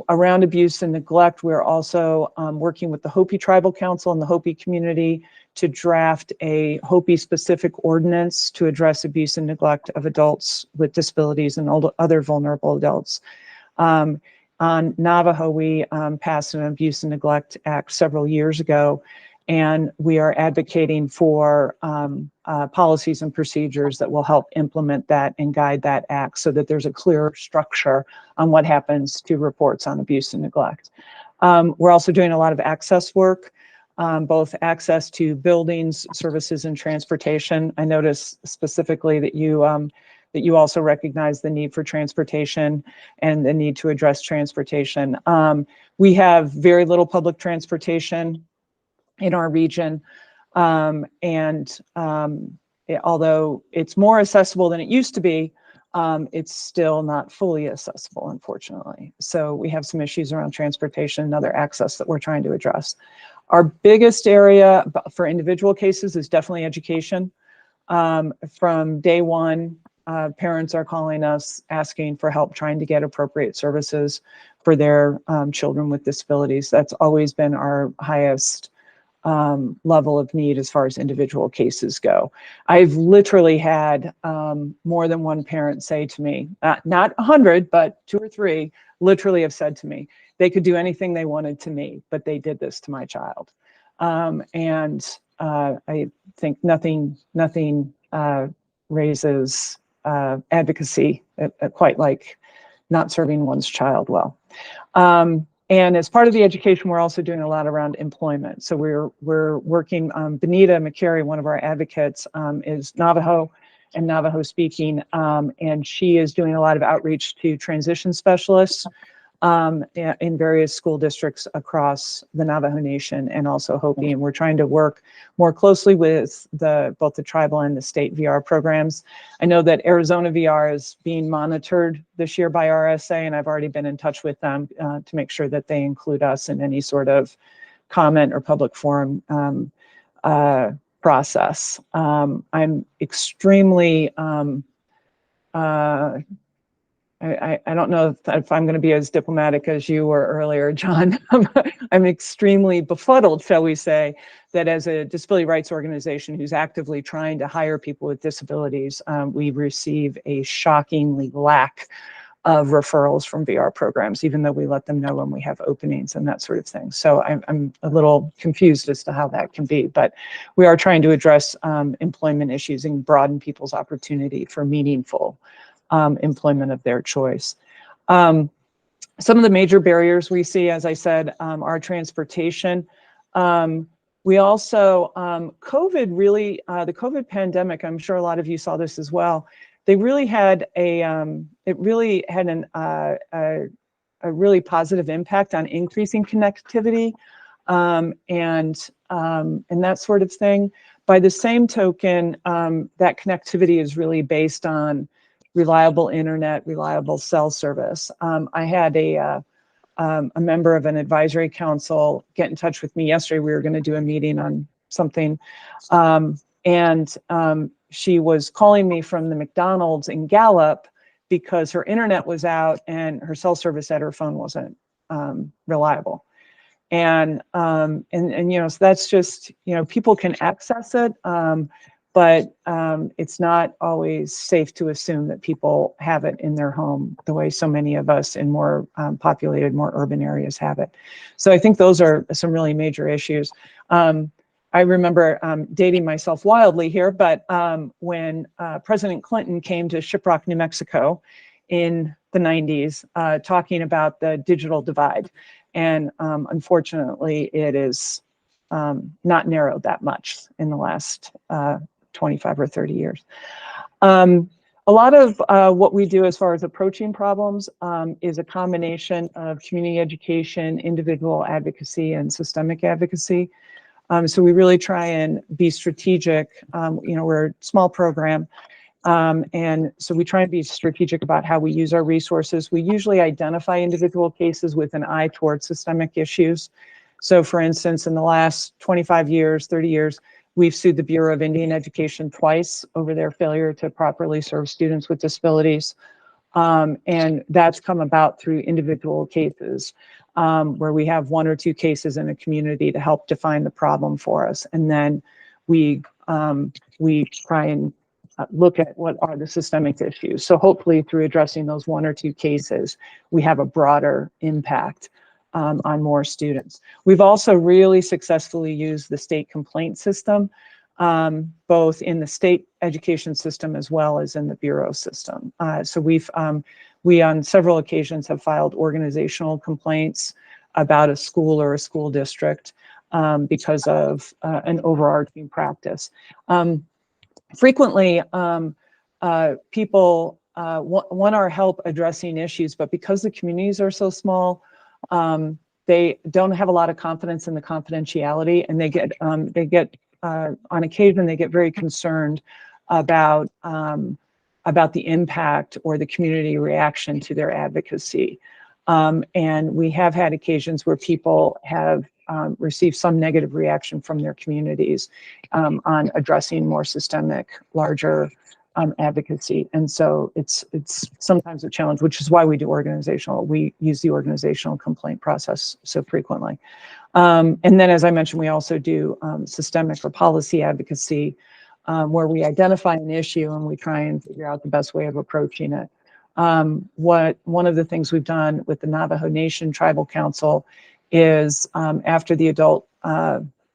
Around abuse and neglect, we're also working with the Hopi Tribal Council and the Hopi community to draft a Hopi-specific ordinance to address abuse and neglect of adults with disabilities and other vulnerable adults. On Navajo, we passed an Abuse and Neglect Act several years ago, and we are advocating for policies and procedures that will help implement that and guide that act so that there's a clear structure on what happens to reports on abuse and neglect. We're also doing a lot of access work, both access to buildings, services, and transportation. I noticed specifically that you also recognize the need for transportation and the need to address transportation. We have very little public transportation in our region. Although it's more accessible than it used to be, it's still not fully accessible, unfortunately. So we have some issues around transportation and other access that we're trying to address. Our biggest area for individual cases is definitely education. From day one, parents are calling us asking for help trying to get appropriate services for their children with disabilities. That's always been our highest level of need as far as individual cases go. I've literally had more than one parent say to me, not 100, but 2 or 3, literally have said to me, they could do anything they wanted to me, but they did this to my child. And I think nothing raises advocacy quite like not serving one's child well. And as part of the education, we're also doing a lot around employment. So we're working, Benita McCary, one of our advocates, is Navajo and Navajo speaking, and she is doing a lot of outreach to transition specialists in various school districts across the Navajo Nation and also Hopi. And we're trying to work more closely with both the tribal and the state VR programs. I know that Arizona VR is being monitored this year by RSA, and I've already been in touch with them to make sure that they include us in any sort of comment or public forum process. I'm extremely I don't know if I'm going to be as diplomatic as you were earlier, John. I'm extremely befuddled, shall we say, that as a disability rights organization who's actively trying to hire people with disabilities, we receive a shockingly lack of referrals from VR programs, even though we let them know when we have openings and that sort of thing. So I'm a little confused as to how that can be, but we are trying to address employment issues and broaden people's opportunity for meaningful employment of their choice. Some of the major barriers we see, as I said, are transportation. We also, COVID really, the COVID pandemic, I'm sure a lot of you saw this as well, they really had it really had a really positive impact on increasing connectivity and that sort of thing. By the same token, that connectivity is really based on reliable internet, reliable cell service. I had a member of an advisory council get in touch with me yesterday. We were going to do a meeting on something, and she was calling me from the McDonald's in Gallup because her internet was out and her cell service at her phone wasn't reliable. And you know, so that's just, you know, people can access it, but it's not always safe to assume that people have it in their home the way so many of us in more populated, more urban areas have it. So I think those are some really major issues. I remember dating myself wildly here, but when President Clinton came to Shiprock, New Mexico in the 90s, talking about the digital divide. And unfortunately, it is not narrowed that much in the last 25 or 30 years. A lot of what we do as far as approaching problems is a combination of community education, individual advocacy, and systemic advocacy. So we really try and be strategic. You know, we're a small program, and so we try and be strategic about how we use our resources. We usually identify individual cases with an eye towards systemic issues. So for instance, in the last 25 years, 30 years, we've sued the Bureau of Indian Education twice over their failure to properly serve students with disabilities. And that's come about through individual cases where we have one or two cases in a community to help define the problem for us. And then we try and look at what are the systemic issues. So hopefully through addressing those one or two cases, we have a broader impact on more students. We've also really successfully used the state complaint system, both in the state education system as well as in the Bureau system. So we on several occasions have filed organizational complaints about a school or a school district because of an overarching practice. Frequently, people want our help addressing issues, but because the communities are so small, they don't have a lot of confidence in the confidentiality, and they get on occasion they get very concerned about the impact or the community reaction to their advocacy. And we have had occasions where people have received some negative reaction from their communities on addressing more systemic, larger advocacy. And so it's sometimes a challenge, which is why we use the organizational complaint process so frequently. And then, as I mentioned, we also do systemic or policy advocacy, where we identify an issue and we try and figure out the best way of approaching it. One of the things we've done with the Navajo Nation Tribal Council is after the adult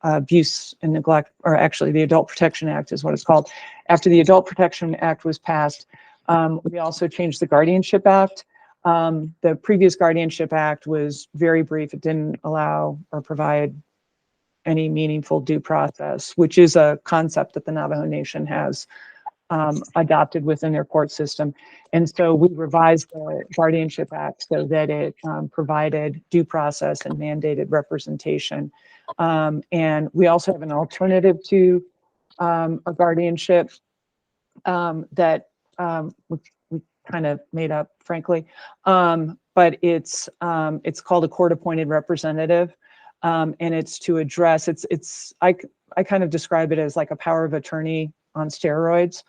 Abuse and Neglect, or actually the Adult Protection Act is what it's called. After the Adult Protection Act was passed, we also changed the Guardianship Act. The previous Guardianship Act was very brief. It didn't allow or provide any meaningful due process, which is a concept that the Navajo Nation has adopted within their court system. And so we revised the Guardianship Act so that it provided due process and mandated representation. And we also have an alternative to a guardianship that we kind of made up, frankly. But it's called a court-appointed representative. And it's to address, I kind of describe it as like a power of attorney on steroids.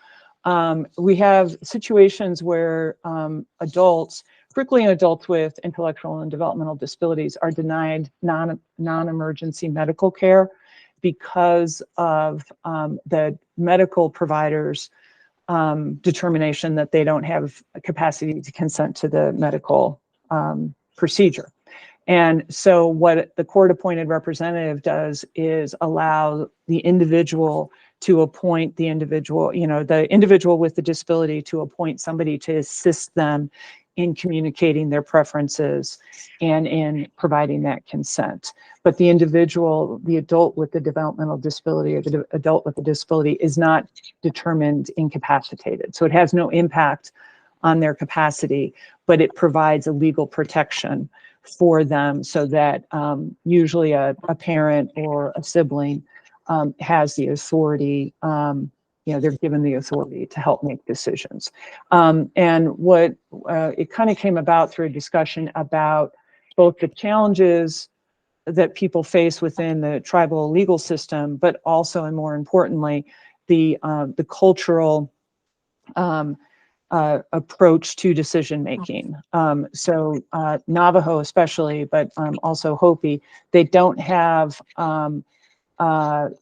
We have situations where adults, particularly adults with intellectual and developmental disabilities, are denied non-emergency medical care because of the medical providers' determination that they don't have a capacity to consent to the medical procedure. And so what the court-appointed representative does is allow the individual to appoint the individual, the individual with the disability to appoint somebody to assist them in communicating their preferences and in providing that consent. But the individual, the adult with the developmental disability or the adult with the disability is not determined incapacitated. So it has no impact on their capacity, but it provides a legal protection for them so that usually a parent or a sibling has the authority, they're given the authority to help make decisions. And what it kind of came about through a discussion about both the challenges that people face within the tribal legal system, but also, and more importantly, the cultural approach to decision making. So Navajo especially, but also Hopi, they don't have the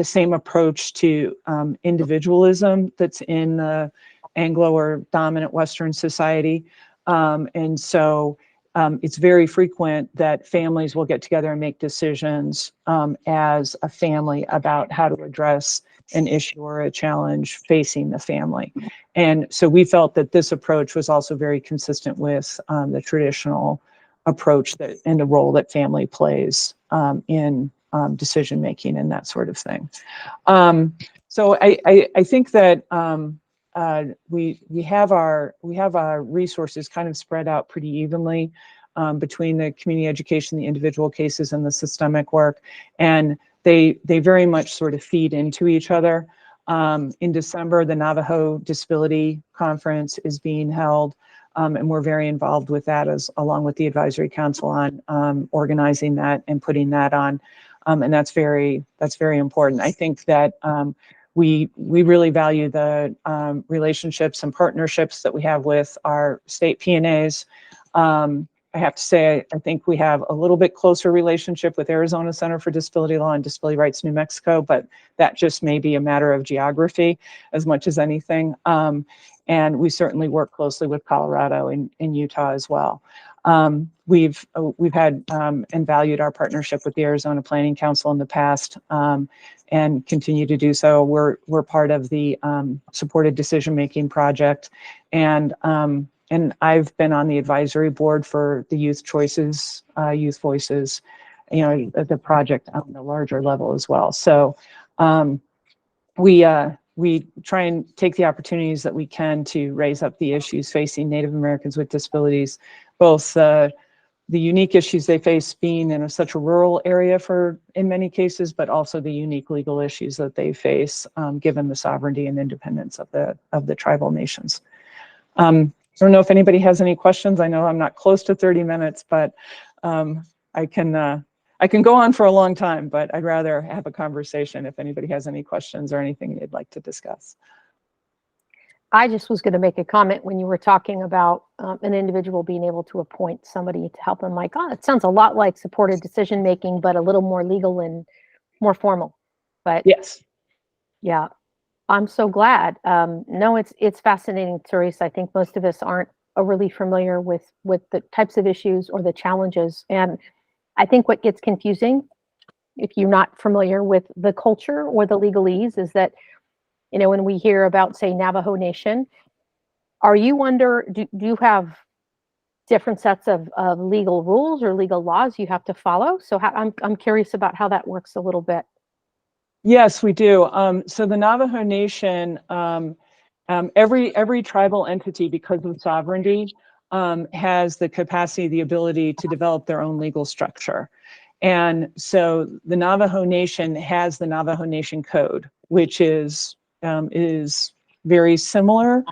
same approach to individualism that's in the Anglo or dominant Western society. And so it's very frequent that families will get together and make decisions as a family about how to address an issue or a challenge facing the family. And so we felt that this approach was also very consistent with the traditional approach that and the role that family plays in decision making and that sort of thing. So I think that we have our resources kind of spread out pretty evenly between the community education, the individual cases, and the systemic work, and they very much sort of feed into each other. In December, the Navajo Disability Conference is being held. And we're very involved with that along with the Advisory Council on organizing that and putting that on. And that's very important. I think that we really value the relationships and partnerships that we have with our state P&As. I have to say, I think we have a little bit closer relationship with Arizona Center for Disability Law and Disability Rights New Mexico, but that just may be a matter of geography as much as anything. And we certainly work closely with Colorado and Utah as well. We've had and valued our partnership with the Arizona Planning Council in the past and continue to do so. We're part of the Supported Decision Making Project, and I've been on the advisory board for the Youth Choices, Youth Voices, the project on the larger level as well. So we try and take the opportunities that we can to raise up the issues facing Native Americans with disabilities, both the unique issues they face being in such a rural area in many cases, but also the unique legal issues that they face given the sovereignty and independence of the tribal nations. I don't know if anybody has any questions. I know I'm not close to 30 minutes, but I can go on for a long time, but I'd rather have a conversation if anybody has any questions or anything they'd like to discuss. I just was going to make a comment when you were talking about an individual being able to appoint somebody to help them. Like, oh, it sounds a lot like supported decision making, but a little more legal and more formal. But yes, yeah, I'm so glad. No, it's fascinating, Therese. I think most of us aren't overly familiar with the types of issues or the challenges. And I think what gets confusing, if you're not familiar with the culture or the legalese, is that, when we hear about, say, Navajo Nation, do you have different sets of legal rules or legal laws you have to follow? So I'm curious about how that works a little bit. Yes, we do. So the Navajo Nation, every tribal entity, because of sovereignty, has the capacity, the ability to develop their own legal structure. And so the Navajo Nation has the Navajo Nation Code, which is very similar,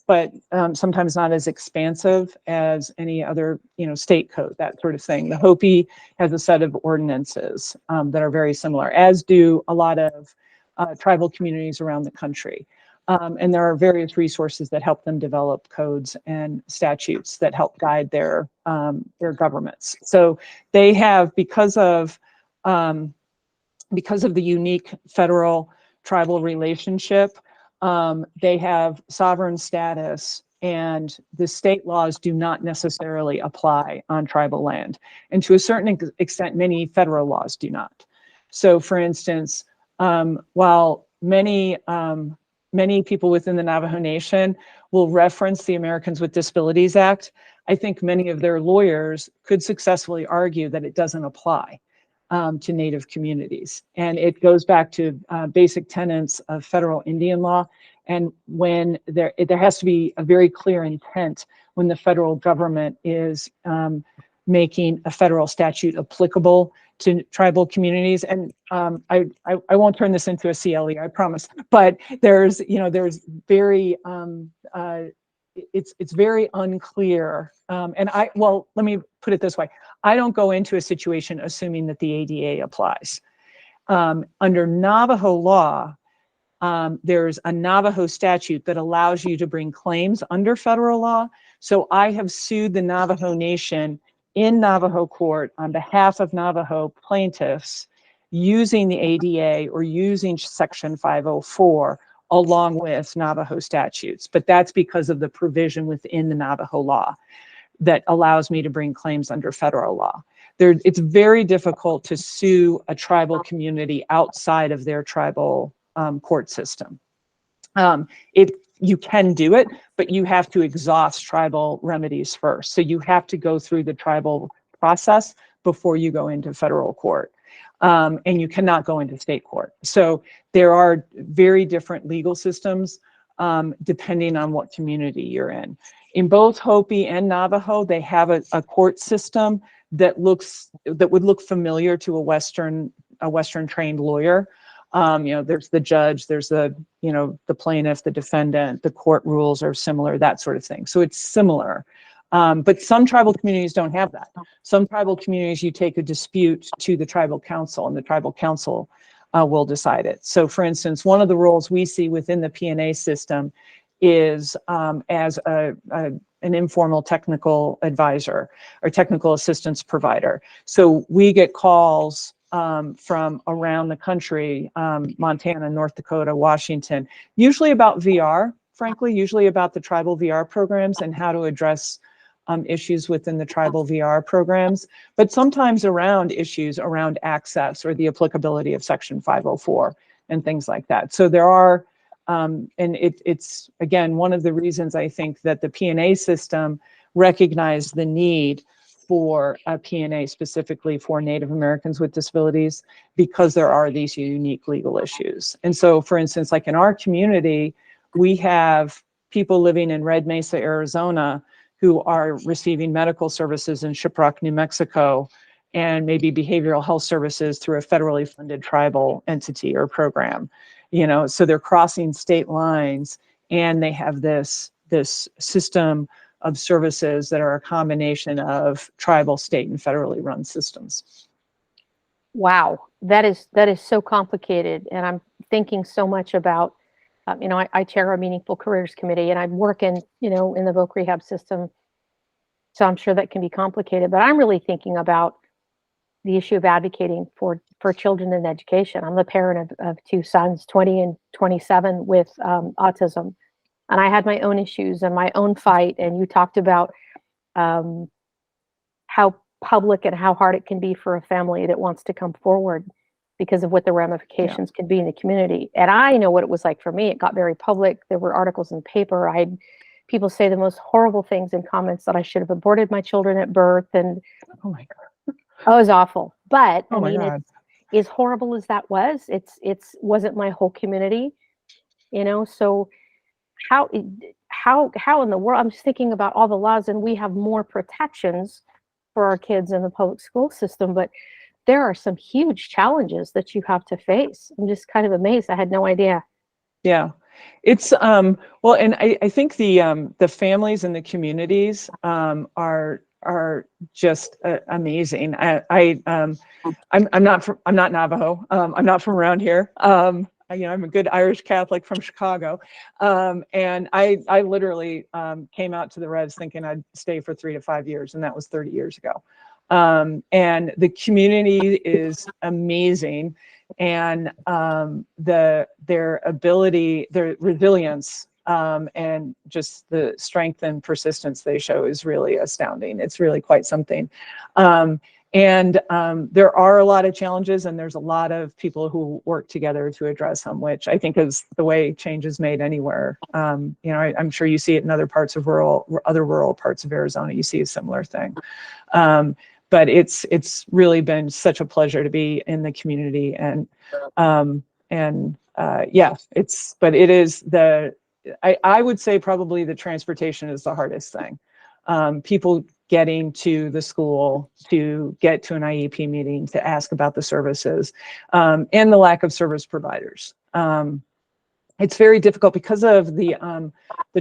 but sometimes not as expansive as any other, state code, that sort of thing. The Hopi has a set of ordinances that are very similar, as do a lot of tribal communities around the country. And there are various resources that help them develop codes and statutes that help guide their governments. So they have, because of the unique federal tribal relationship, they have sovereign status, and the state laws do not necessarily apply on tribal land. And to a certain extent, many federal laws do not. So for instance, while many people within the Navajo Nation will reference the Americans with Disabilities Act, I think many of their lawyers could successfully argue that it doesn't apply to Native communities. And it goes back to basic tenets of federal Indian law. And when there has to be a very clear intent when the federal government is making a federal statute applicable to tribal communities. And I won't turn this into a CLE, I promise. But there's very it's very unclear. Well, let me put it this way. I don't go into a situation assuming that the ADA applies. Under Navajo law, there's a Navajo statute that allows you to bring claims under federal law. So I have sued the Navajo Nation in Navajo court on behalf of Navajo plaintiffs using the ADA or using Section 504 along with Navajo statutes. But that's because of the provision within the Navajo law that allows me to bring claims under federal law. It's very difficult to sue a tribal community outside of their tribal court system. You can do it, but you have to exhaust tribal remedies first. So you have to go through the tribal process before you go into federal court. And you cannot go into state court. So there are very different legal systems depending on what community you're in. In both Hopi and Navajo, they have a court system that would look familiar to a Western trained lawyer. There's the judge, there's the plaintiff, the defendant, the court rules are similar, that sort of thing. So it's similar. But some tribal communities don't have that. Some tribal communities, you take a dispute to the tribal council, and the tribal council will decide it. So for instance, one of the roles we see within the P&A system is as an informal technical advisor or technical assistance provider. So we get calls from around the country, Montana, North Dakota, Washington, usually about VR, frankly, usually about the tribal VR programs and how to address issues within the tribal VR programs, but sometimes around issues around access or the applicability of Section 504 and things like that. So there are, and it's, again, one of the reasons I think that the P&A system recognized the need for a P&A specifically for Native Americans with disabilities, because there are these unique legal issues. And so, for instance, like in our community, we have people living in Red Mesa, Arizona, who are receiving medical services in Shiprock, New Mexico, and maybe behavioral health services through a federally funded tribal entity or program. So they're crossing state lines, and they have this system of services that are a combination of tribal, state, and federally run systems. Wow, that is so complicated, and I'm thinking so much about. I chair our Meaningful Careers Committee, and I'm working, in the voc rehab system. So I'm sure that can be complicated, but I'm really thinking about the issue of advocating for children in education. I'm the parent of two sons, 20 and 27, with autism. And I had my own issues and my own fight. And you talked about how public and how hard it can be for a family that wants to come forward because of what the ramifications could be in the community. And I know what it was like for me. It got very public. There were articles in the paper. I had people say the most horrible things in comments, that I should have aborted my children at birth. And oh my God, it was awful. But oh I my mean, God. as horrible as that was, it's wasn't my whole community, you know. So how in the world? I'm just thinking about all the laws, and we have more protections for our kids in the public school system, but there are some huge challenges that you have to face. I'm just kind of amazed. I had no idea. Yeah, it's well, and I think the families and the communities are just amazing. I'm not Navajo. I'm not from around here. You know, I'm a good Irish Catholic from Chicago, and I literally came out to the Reds thinking I'd stay for 3 to 5 years, and that was 30 years ago. And the community is amazing, and their ability, their resilience, and just the strength and persistence they show is really astounding. It's really quite something. And there are a lot of challenges, and there's a lot of people who work together to address them, which I think is the way change is made anywhere. You know, I'm sure you see it in other parts of other rural parts of Arizona. You see a similar thing. But it's really been such a pleasure to be in the community, and yeah, but it is I would say probably the transportation is the hardest thing. People getting to the school, to get to an IEP meeting, to ask about the services, and the lack of service providers. It's very difficult because of the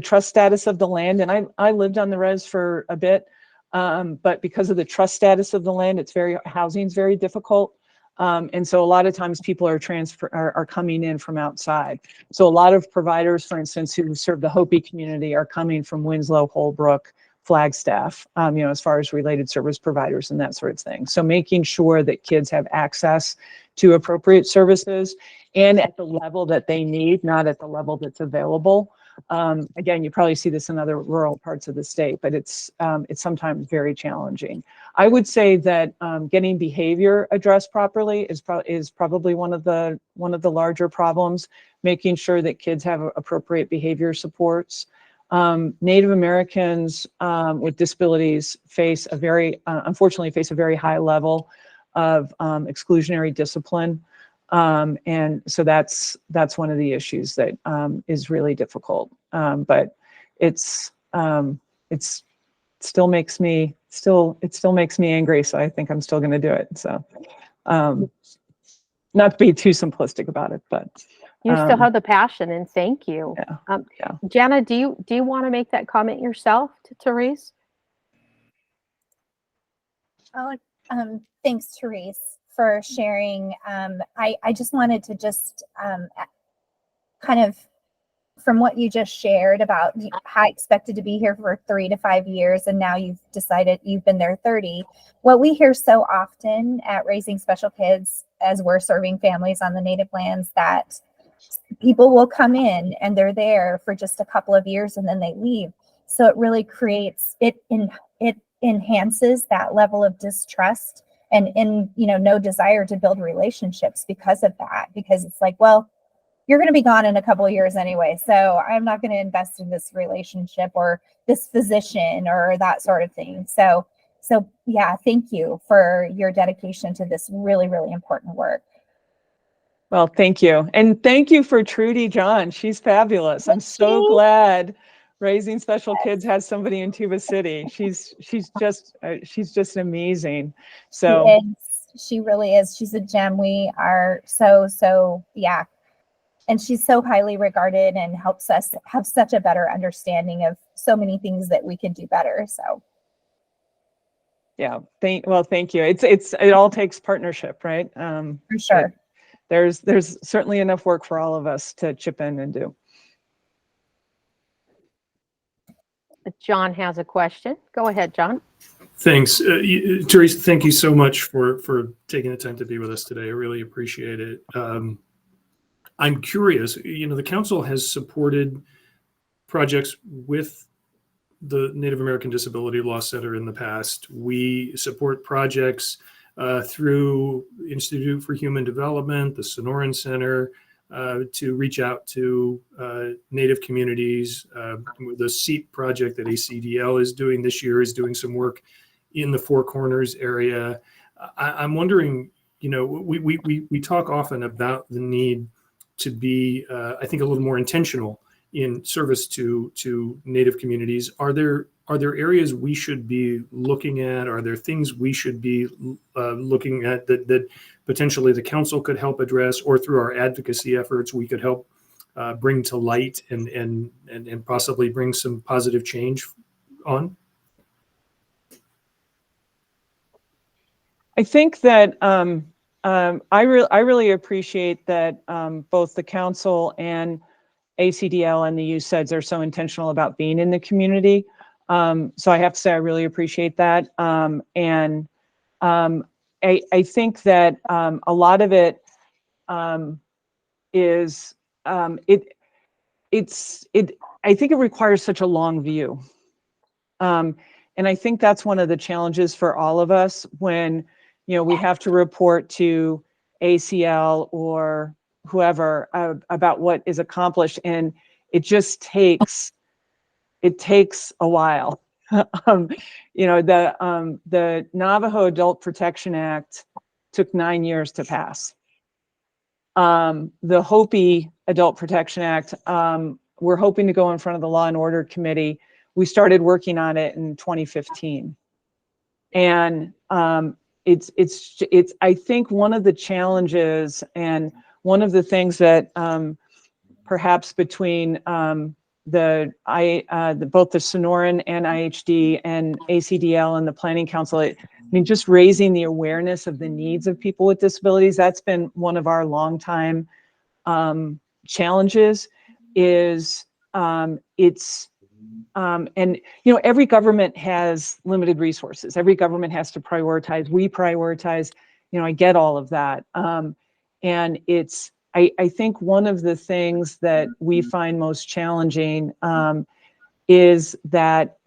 trust status of the land. And I lived on the res for a bit, but because of the trust status of the land, housing's very difficult. And so a lot of times people are coming in from outside. So a lot of providers, for instance, who serve the Hopi community are coming from Winslow, Holbrook, Flagstaff, you know, as far as related service providers and that sort of thing. So making sure that kids have access to appropriate services and at the level that they need, not at the level that's available. Again, you probably see this in other rural parts of the state, but it's sometimes very challenging. I would say that getting behavior addressed properly is probably one of the larger problems. Making sure that kids have appropriate behavior supports. Native Americans with disabilities unfortunately face a very high level of exclusionary discipline. And so that's one of the issues that is really difficult. But it still makes me angry. So I think I'm still going to do it. So not to be too simplistic about it, but you still have the passion, and thank you. Yeah. Jana, do you want to make that comment yourself to Therese? Oh, thanks, Therese, for sharing. I just wanted to kind of, from what you just shared about how I expected to be here for 3 to 5 years, and now you've decided you've been there 30. What we hear so often at Raising Special Kids, as we're serving families on the native lands, that people will come in and they're there for just a couple of years and then they leave. So it really it enhances that level of distrust and no desire to build relationships because of that, because it's like, well, you're going to be gone in a couple of years anyway, so I'm not going to invest in this relationship or this physician or that sort of thing. So yeah, thank you for your dedication to this really, really important work. Well, thank you. And thank you for Trudy John. She's fabulous. I'm so glad Raising Special Kids has somebody in Tuba City. She's just amazing. So she really is. She's a gem. We are so yeah. And she's so highly regarded and helps us have such a better understanding of so many things that we could do better. So yeah, thank you. It all takes partnership, right? For sure. There's certainly enough work for all of us to chip in and do. John has a question. Go ahead, John. Thanks. Therese, thank you so much for taking the time to be with us today. I really appreciate it. I'm curious, the council has supported projects with the Native American Disability Law Center in the past. We support projects through Institute for Human Development, the Sonoran Center, to reach out to Native communities. The SEAT project that ACDL is doing this year is doing some work in the Four Corners area. I'm wondering, you know, we talk often about the need to be, I think, a little more intentional in service to Native communities. Are there areas we should be looking at? Are there things we should be looking at that potentially the council could help address, or through our advocacy efforts we could help bring to light and possibly bring some positive change on? I think that I really appreciate that both the council and ACDL and the USEDS are so intentional about being in the community. So I have to say I really appreciate that. And I think that a lot of it is I think it requires such a long view. And I think that's one of the challenges for all of us when, you know, we have to report to ACL or whoever about what is accomplished, and it just takes a while. You know, the Navajo Adult Protection Act took 9 years to pass. The Hopi Adult Protection Act, we're hoping to go in front of the Law and Order Committee. We started working on it in 2015, and it's I think one of the challenges and one of the things that perhaps between both the Sonoran and IHD and ACDL and the Planning Council, I mean, just raising the awareness of the needs of people with disabilities, that's been one of our longtime challenges. And you know, every government has limited resources. Every government has to prioritize. We prioritize. You know, I get all of that. And I think one of the things that we find most challenging is that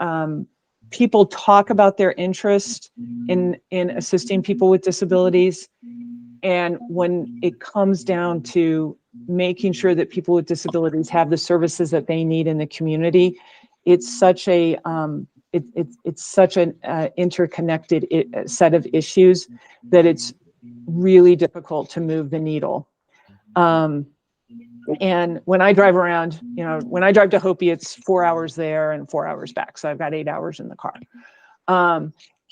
people talk about their interest in assisting people with disabilities, and when it comes down to making sure that people with disabilities have the services that they need in the community, it's such a it's such an interconnected set of issues that it's really difficult to move the needle. And when I drive around, you know, when I drive to Hopi, it's 4 hours there and 4 hours back. So I've got 8 hours in the car.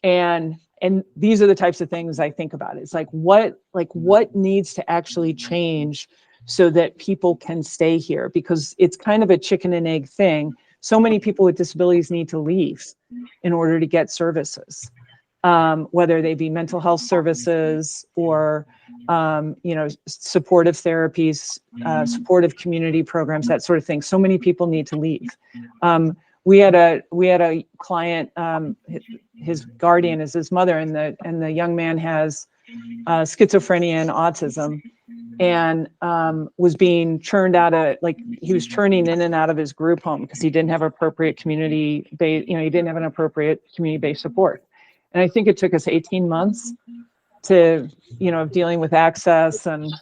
And these are the types of things I think about. It's like what needs to actually change so that people can stay here, because it's kind of a chicken and egg thing. So many people with disabilities need to leave in order to get services, whether they be mental health services or, you know, supportive therapies, supportive community programs, that sort of thing. So many people need to leave. We had a client, his guardian is his mother, and the young man has schizophrenia and autism, and was being churned out of, like, he was churning in and out of his group home because he didn't have appropriate community-based, you know, he didn't have an appropriate community-based support. And I think it took us 18 months to, you know, dealing with access and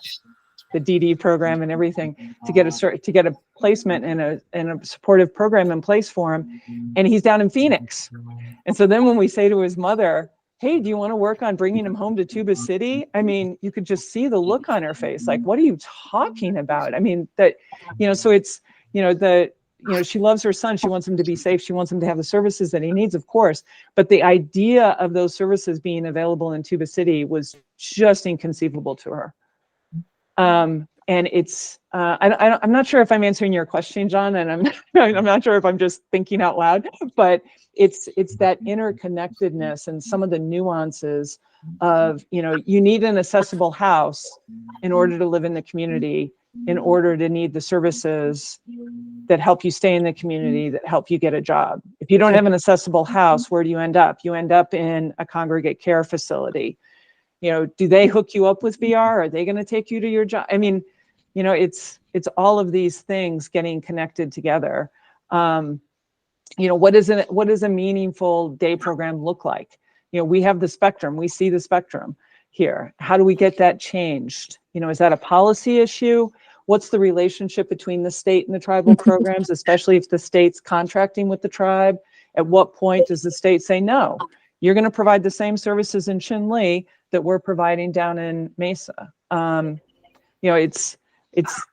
the DD program and everything to get a placement and a supportive program in place for him. And he's down in Phoenix. And so then when we say to his mother, hey, do you want to work on bringing him home to Tuba City? I mean, you could just see the look on her face. Like, what are you talking about? I mean, that, you know, so it's, you know, she loves her son. She wants him to be safe. She wants him to have the services that he needs, of course. But the idea of those services being available in Tuba City was just inconceivable to her. And it's, I'm not sure if I'm answering your question, John, and I'm not sure if I'm just thinking out loud, but it's that interconnectedness and some of the nuances of, you know, you need an accessible house in order to live in the community, in order to need the services that help you stay in the community, that help you get a job. If you don't have an accessible house, where do you end up? You end up in a congregate care facility. You know, do they hook you up with VR? Are they going to take you to your job? I mean, you know, it's all of these things getting connected together. what does a meaningful day program look like? We have the spectrum, we see the spectrum here. How do we get that changed? Is that a policy issue? What's the relationship between the state and the tribal programs, especially if the state's contracting with the tribe? At what point does the state say, no, you're going to provide the same services in Chinle that we're providing down in Mesa? It's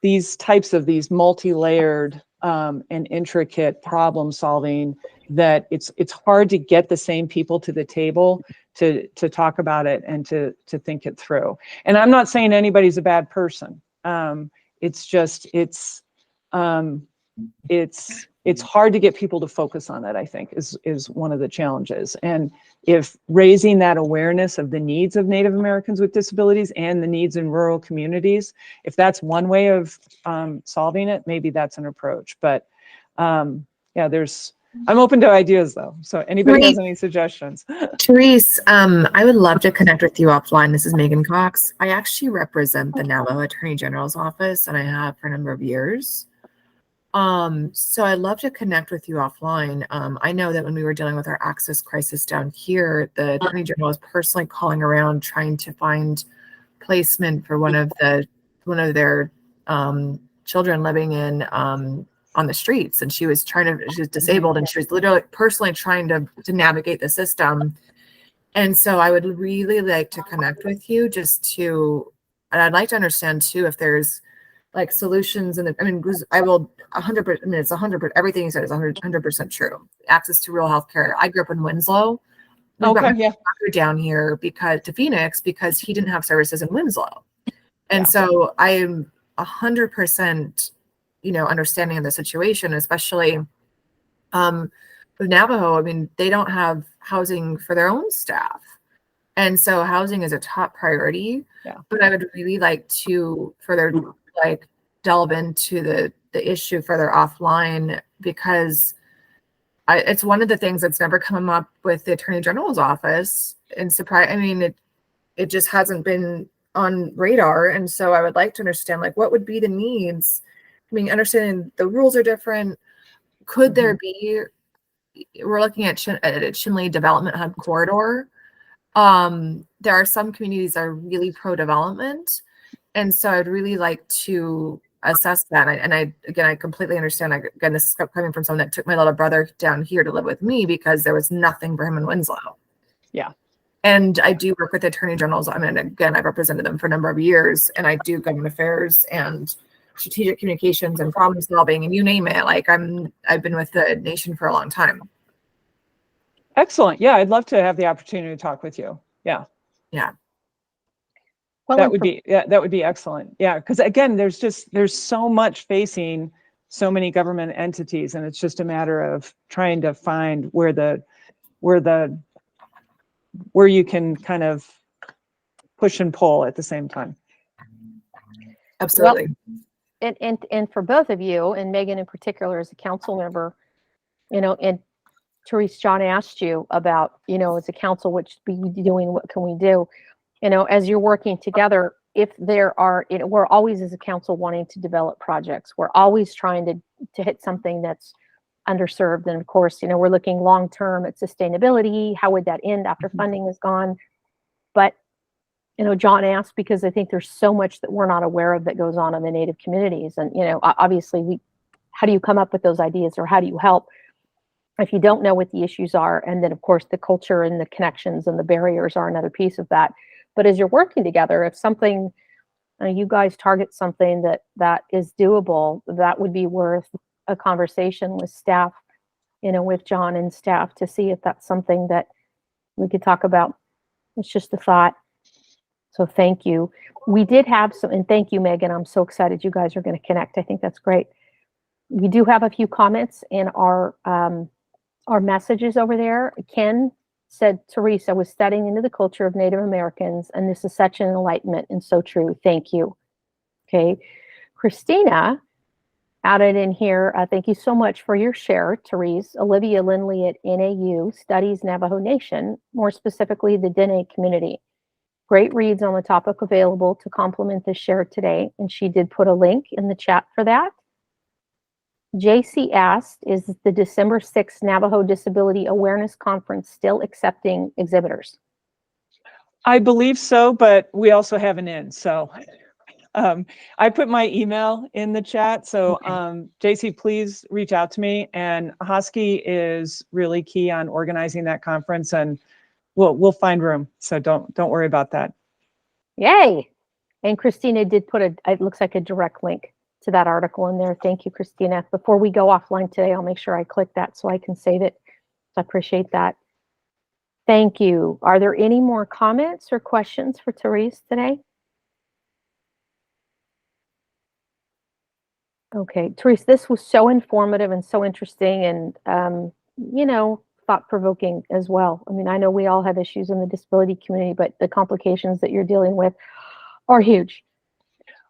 these types of these multi-layered and intricate problem solving that it's hard to get the same people to the table to talk about it and to think it through. And I'm not saying anybody's a bad person. It's just it's hard to get people to focus on it, I think, is one of the challenges. And if raising that awareness of the needs of Native Americans with disabilities and the needs in rural communities, if that's one way of solving it, maybe that's an approach. But yeah, I'm open to ideas though. So anybody has any suggestions? Therese, I would love to connect with you offline. This is Megan Cox. I actually represent the Navajo Attorney General's office, and I have for a number of years. So I'd love to connect with you offline. I know that when we were dealing with our access crisis down here, the Attorney General was personally calling around trying to find placement for one of their children living in on the streets, and she was disabled, and she was literally personally trying to navigate the system. And so I would really like to connect with you and I'd like to understand too if there's like solutions. And I will 100%, it's 100%, everything you said is 100% true. Access to rural healthcare. I grew up in Winslow. We got my doctor down here to Phoenix because he didn't have services in Winslow. And so I am 100%, understanding of the situation, especially with Navajo. They don't have housing for their own staff. And so housing is a top priority, but I would really like to further delve into the issue further offline, because it's one of the things that's never come up with the Attorney General's office. And it just hasn't been on radar. And so I would like to understand what would be the needs. Understanding the rules are different. Could there be, we're looking at Chinle Development Hub Corridor. There are some communities that are really pro-development. And so I'd really like to assess that. And I completely understand. Again, this is coming from someone that took my little brother down here to live with me because there was nothing for him in Winslow. Yeah. And I do work with attorney generals. Again, I've represented them for a number of years, and I do government affairs and strategic communications and problem solving, and you name it. I've been with the nation for a long time. Excellent. Yeah, I'd love to have the opportunity to talk with you. Yeah. Yeah. Well, that would be excellent. Yeah, because again, there's so much facing so many government entities, and it's just a matter of trying to find where you can kind of push and pull at the same time. Absolutely. Well, and for both of you, and Megan in particular as a council member, and Therese, John asked you about, as a council, what should we be doing, what can we do? As you're working together, if there are, we're always as a council wanting to develop projects. We're always trying to hit something that's underserved. And of course, we're looking long-term at sustainability. How would that end after funding is gone? But, John asked because I think there's so much that we're not aware of that goes on in the Native communities. And, obviously how do you come up with those ideas, or how do you help if you don't know what the issues are? And then of course the culture and the connections and the barriers are another piece of that. But as you're working together, if something, you guys target something that is doable, that would be worth a conversation with staff, with John and staff, to see if that's something that we could talk about. It's just a thought. So thank you. We did have some, and thank you, Megan. I'm so excited you guys are going to connect. I think that's great. We do have a few comments in our messages over there. Ken said, Teresa was studying into the culture of Native Americans, and this is such an enlightenment and so true. Thank you. Okay. Christina added in here, thank you so much for your share, Therese. Olivia Lindley at NAU studies Navajo Nation, more specifically the Dene community. Great reads on the topic available to complement this share today, and she did put a link in the chat for that. JC asked, is the December 6th Navajo Disability Awareness Conference still accepting exhibitors? I believe so, but we also have an in. So I put my email in the chat. So JC, please reach out to me. And Hosky is really key on organizing that conference, and we'll find room. So don't worry about that. Yay! And Christina did put it looks like a direct link to that article in there. Thank you, Christina. Before we go offline today, I'll make sure I click that so I can save it. So I appreciate that. Thank you. Are there any more comments or questions for Therese today? Okay, Therese, this was so informative and so interesting and, you know, thought-provoking as well. I mean, I know we all have issues in the disability community, but the complications that you're dealing with are huge.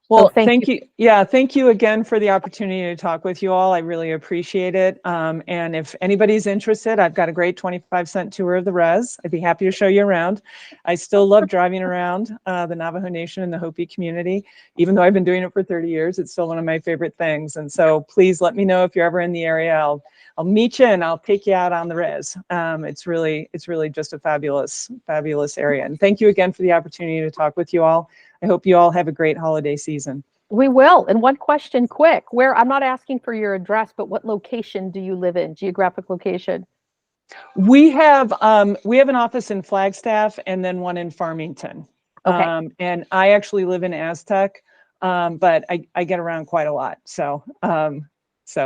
Well, So thank you. Yeah, thank you again for the opportunity to talk with you all. I really appreciate it. And if anybody's interested, I've got a great 25-cent tour of the res. I'd be happy to show you around. I still love driving around the Navajo Nation and the Hopi community. Even though I've been doing it for 30 years, it's still one of my favorite things. And so please let me know if you're ever in the area. I'll meet you and I'll take you out on the res. It's really just a fabulous area. And thank you again for the opportunity to talk with you all. I hope you all have a great holiday season. We will. And one question quick, I'm not asking for your address, but what location do you live in, geographic location? We have an office in Flagstaff and then one in Farmington. Okay. And I actually live in Aztec, but I get around quite a lot. So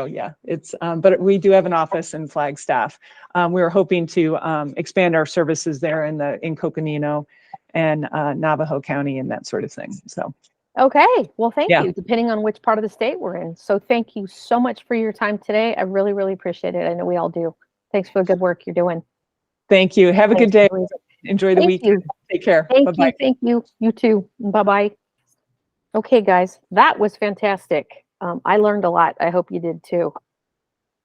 yeah, but we do have an office in Flagstaff. We were hoping to expand our services there in Coconino and Navajo County and that sort of thing. So. Okay, well, thank you, depending on which part of the state we're in. So thank you so much for your time today. I really, really appreciate it. I know we all do. Thanks for the good work you're doing. Thank you. Have a good day. Enjoy the week. Take care. Bye-bye. Thank you. You too. Bye-bye. Okay, guys, that was fantastic. I learned a lot. I hope you did too.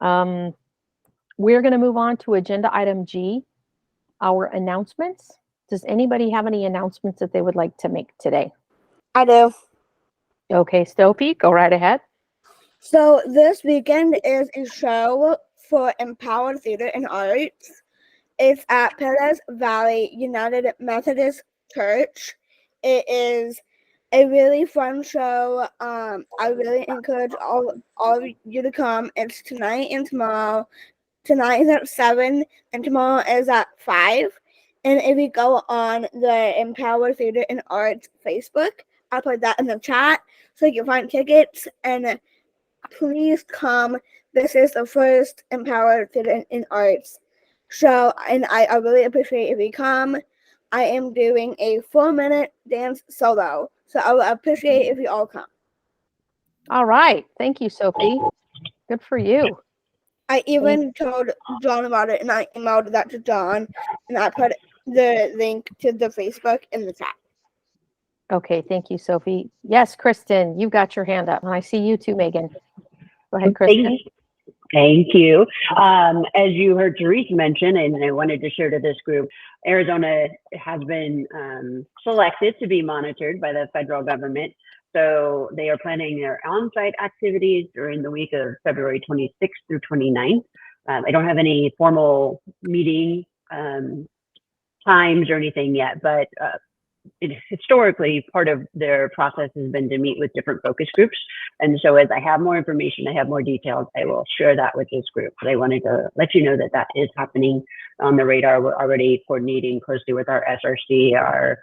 We're going to move on to agenda item G, our announcements. Does anybody have any announcements that they would like to make today? I do. Okay, Stopi, go right ahead. So this weekend is a show for Empowered Theater and Arts. It's at Perez Valley United Methodist Church. It is a really fun show. I really encourage all of you to come. It's tonight and tomorrow. Tonight is at 7 and tomorrow is at 5. And if you go on the Empowered Theater and Arts Facebook, I'll put that in the chat so you can find tickets. And please come. This is the first Empowered Theater and Arts show, and I really appreciate if you come. I am doing a 4-minute dance solo, so I would appreciate if you all come. All right. Thank you, Sophie. Good for you. I even told John about it, and I emailed that to John, and I put the link to the Facebook in the chat. Okay, thank you, Sophie. Yes, Kristen, you've got your hand up, and I see you too, Megan. Go ahead, Kristen. Thank you. As you heard Therese mention, and I wanted to share to this group, Arizona has been selected to be monitored by the federal government. So they are planning their on-site activities during the week of February 26th through 29th. I don't have any formal meeting times or anything yet, but historically, part of their process has been to meet with different focus groups. And so as I have more information, I have more details, I will share that with this group. But I wanted to let you know that that is happening on the radar. We're already coordinating closely with our SRC, our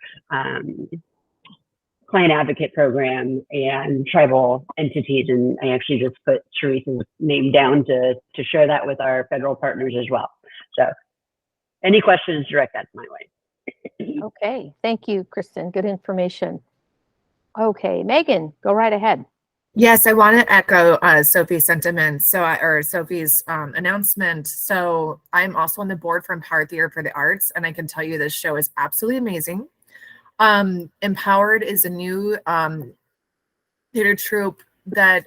client advocate program, and tribal entities. And I actually just put Therese's name down to share that with our federal partners as well. So any questions, direct that my way. Okay, thank you, Kristen. Good information. Okay, Megan, go right ahead. Yes, I want to echo Sophie's sentiments. Or Sophie's announcement. So I'm also on the board for Empowered Theater for the Arts, and I can tell you this show is absolutely amazing. Empowered is a new theater troupe that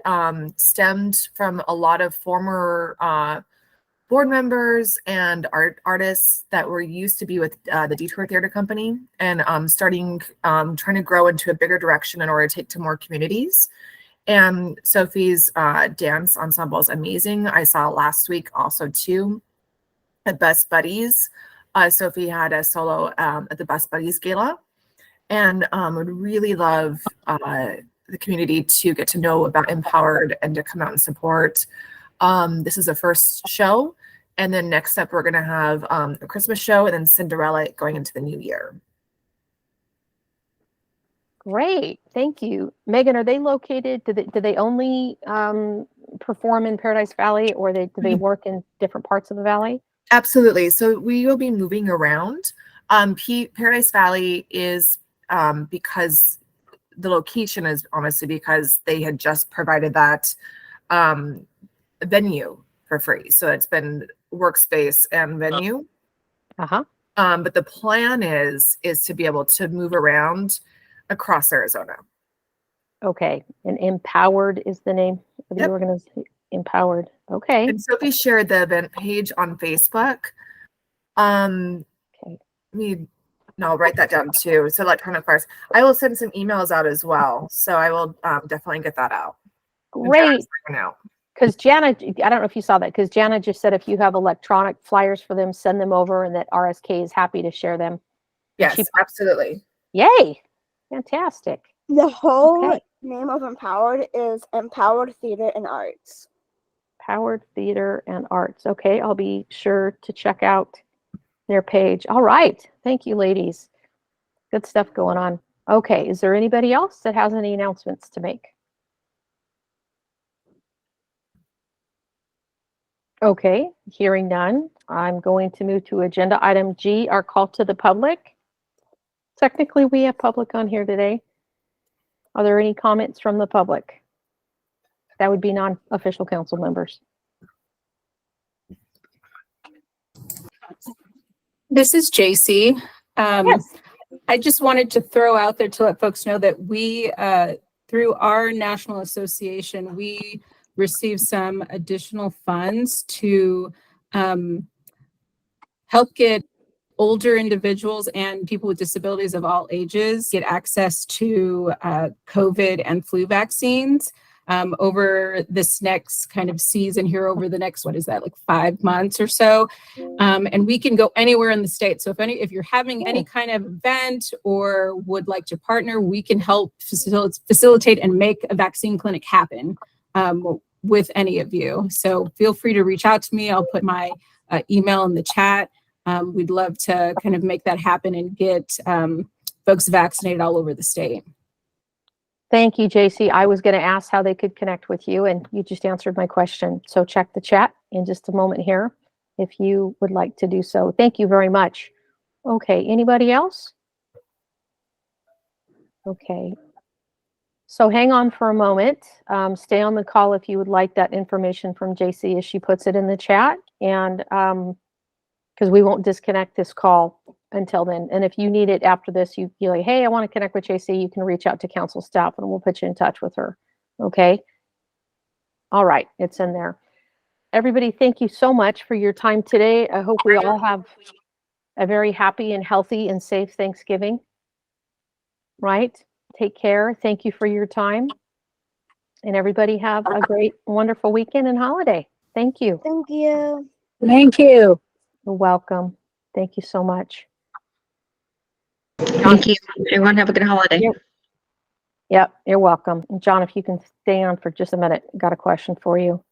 stemmed from a lot of former board members and artists that were used to be with the Detour Theater Company, and trying to grow into a bigger direction in order to take to more communities. And Sophie's dance ensemble is amazing. I saw last week also too at Best Buddies. Sophie had a solo at the Best Buddies Gala, and would really love the community to get to know about Empowered and to come out and support. This is the first show, and then next up we're going to have a Christmas show and then Cinderella going into the new year. Great, thank you. Megan, are they located, do they only perform in Paradise Valley, or do they work in different parts of the valley? Absolutely. So we will be moving around. Paradise Valley is because the location is honestly because they had just provided that venue for free. So it's been workspace and venue. But the plan is to be able to move around across Arizona. Okay, and Empowered is the name of the organization. Empowered. Okay. And Sophie shared the event page on Facebook. I'll write that down too. So electronic flyers. I will send some emails out as well. So I will definitely get that out. Great. Because Jana, I don't know if you saw that, because Jana just said if you have electronic flyers for them, send them over, and that RSK is happy to share them. Yes, absolutely. Yay. Fantastic. The whole name of Empowered is Empowered Theater and Arts. Empowered Theater and Arts. Okay, I'll be sure to check out their page. All right. Thank you, ladies. Good stuff going on. Okay, is there anybody else that has any announcements to make? Okay, hearing none, I'm going to move to agenda item G, our call to the public. Technically, we have public on here today. Are there any comments from the public? That would be non-official council members. This is JC. I just wanted to throw out there to let folks know that we, through our national association, we received some additional funds to help get older individuals and people with disabilities of all ages get access to COVID and flu vaccines over this next kind of season here over the next, what is that, like 5 months or so. And we can go anywhere in the state. So if you're having any kind of event or would like to partner, we can help facilitate and make a vaccine clinic happen with any of you. So feel free to reach out to me. I'll put my email in the chat. We'd love to kind of make that happen and get folks vaccinated all over the state. Thank you, JC. I was going to ask how they could connect with you, and you just answered my question. So check the chat in just a moment here if you would like to do so. Thank you very much. Okay, anybody else? Okay. So hang on for a moment. Stay on the call if you would like that information from JC as she puts it in the chat, and because we won't disconnect this call until then. And if you need it after this, you're like, hey, I want to connect with JC, you can reach out to council staff and we'll put you in touch with her. Okay. All right. It's in there. Everybody, thank you so much for your time today. I hope we all have a very happy and healthy and safe Thanksgiving. Right? Take care. Thank you for your time. And everybody have a great, wonderful weekend and holiday. Thank you. Thank you. Thank you. You're welcome. Thank you so much. Thank you. Everyone have a good holiday. Yep, you're welcome. And John, if you can stay on for just a minute, got a question for you.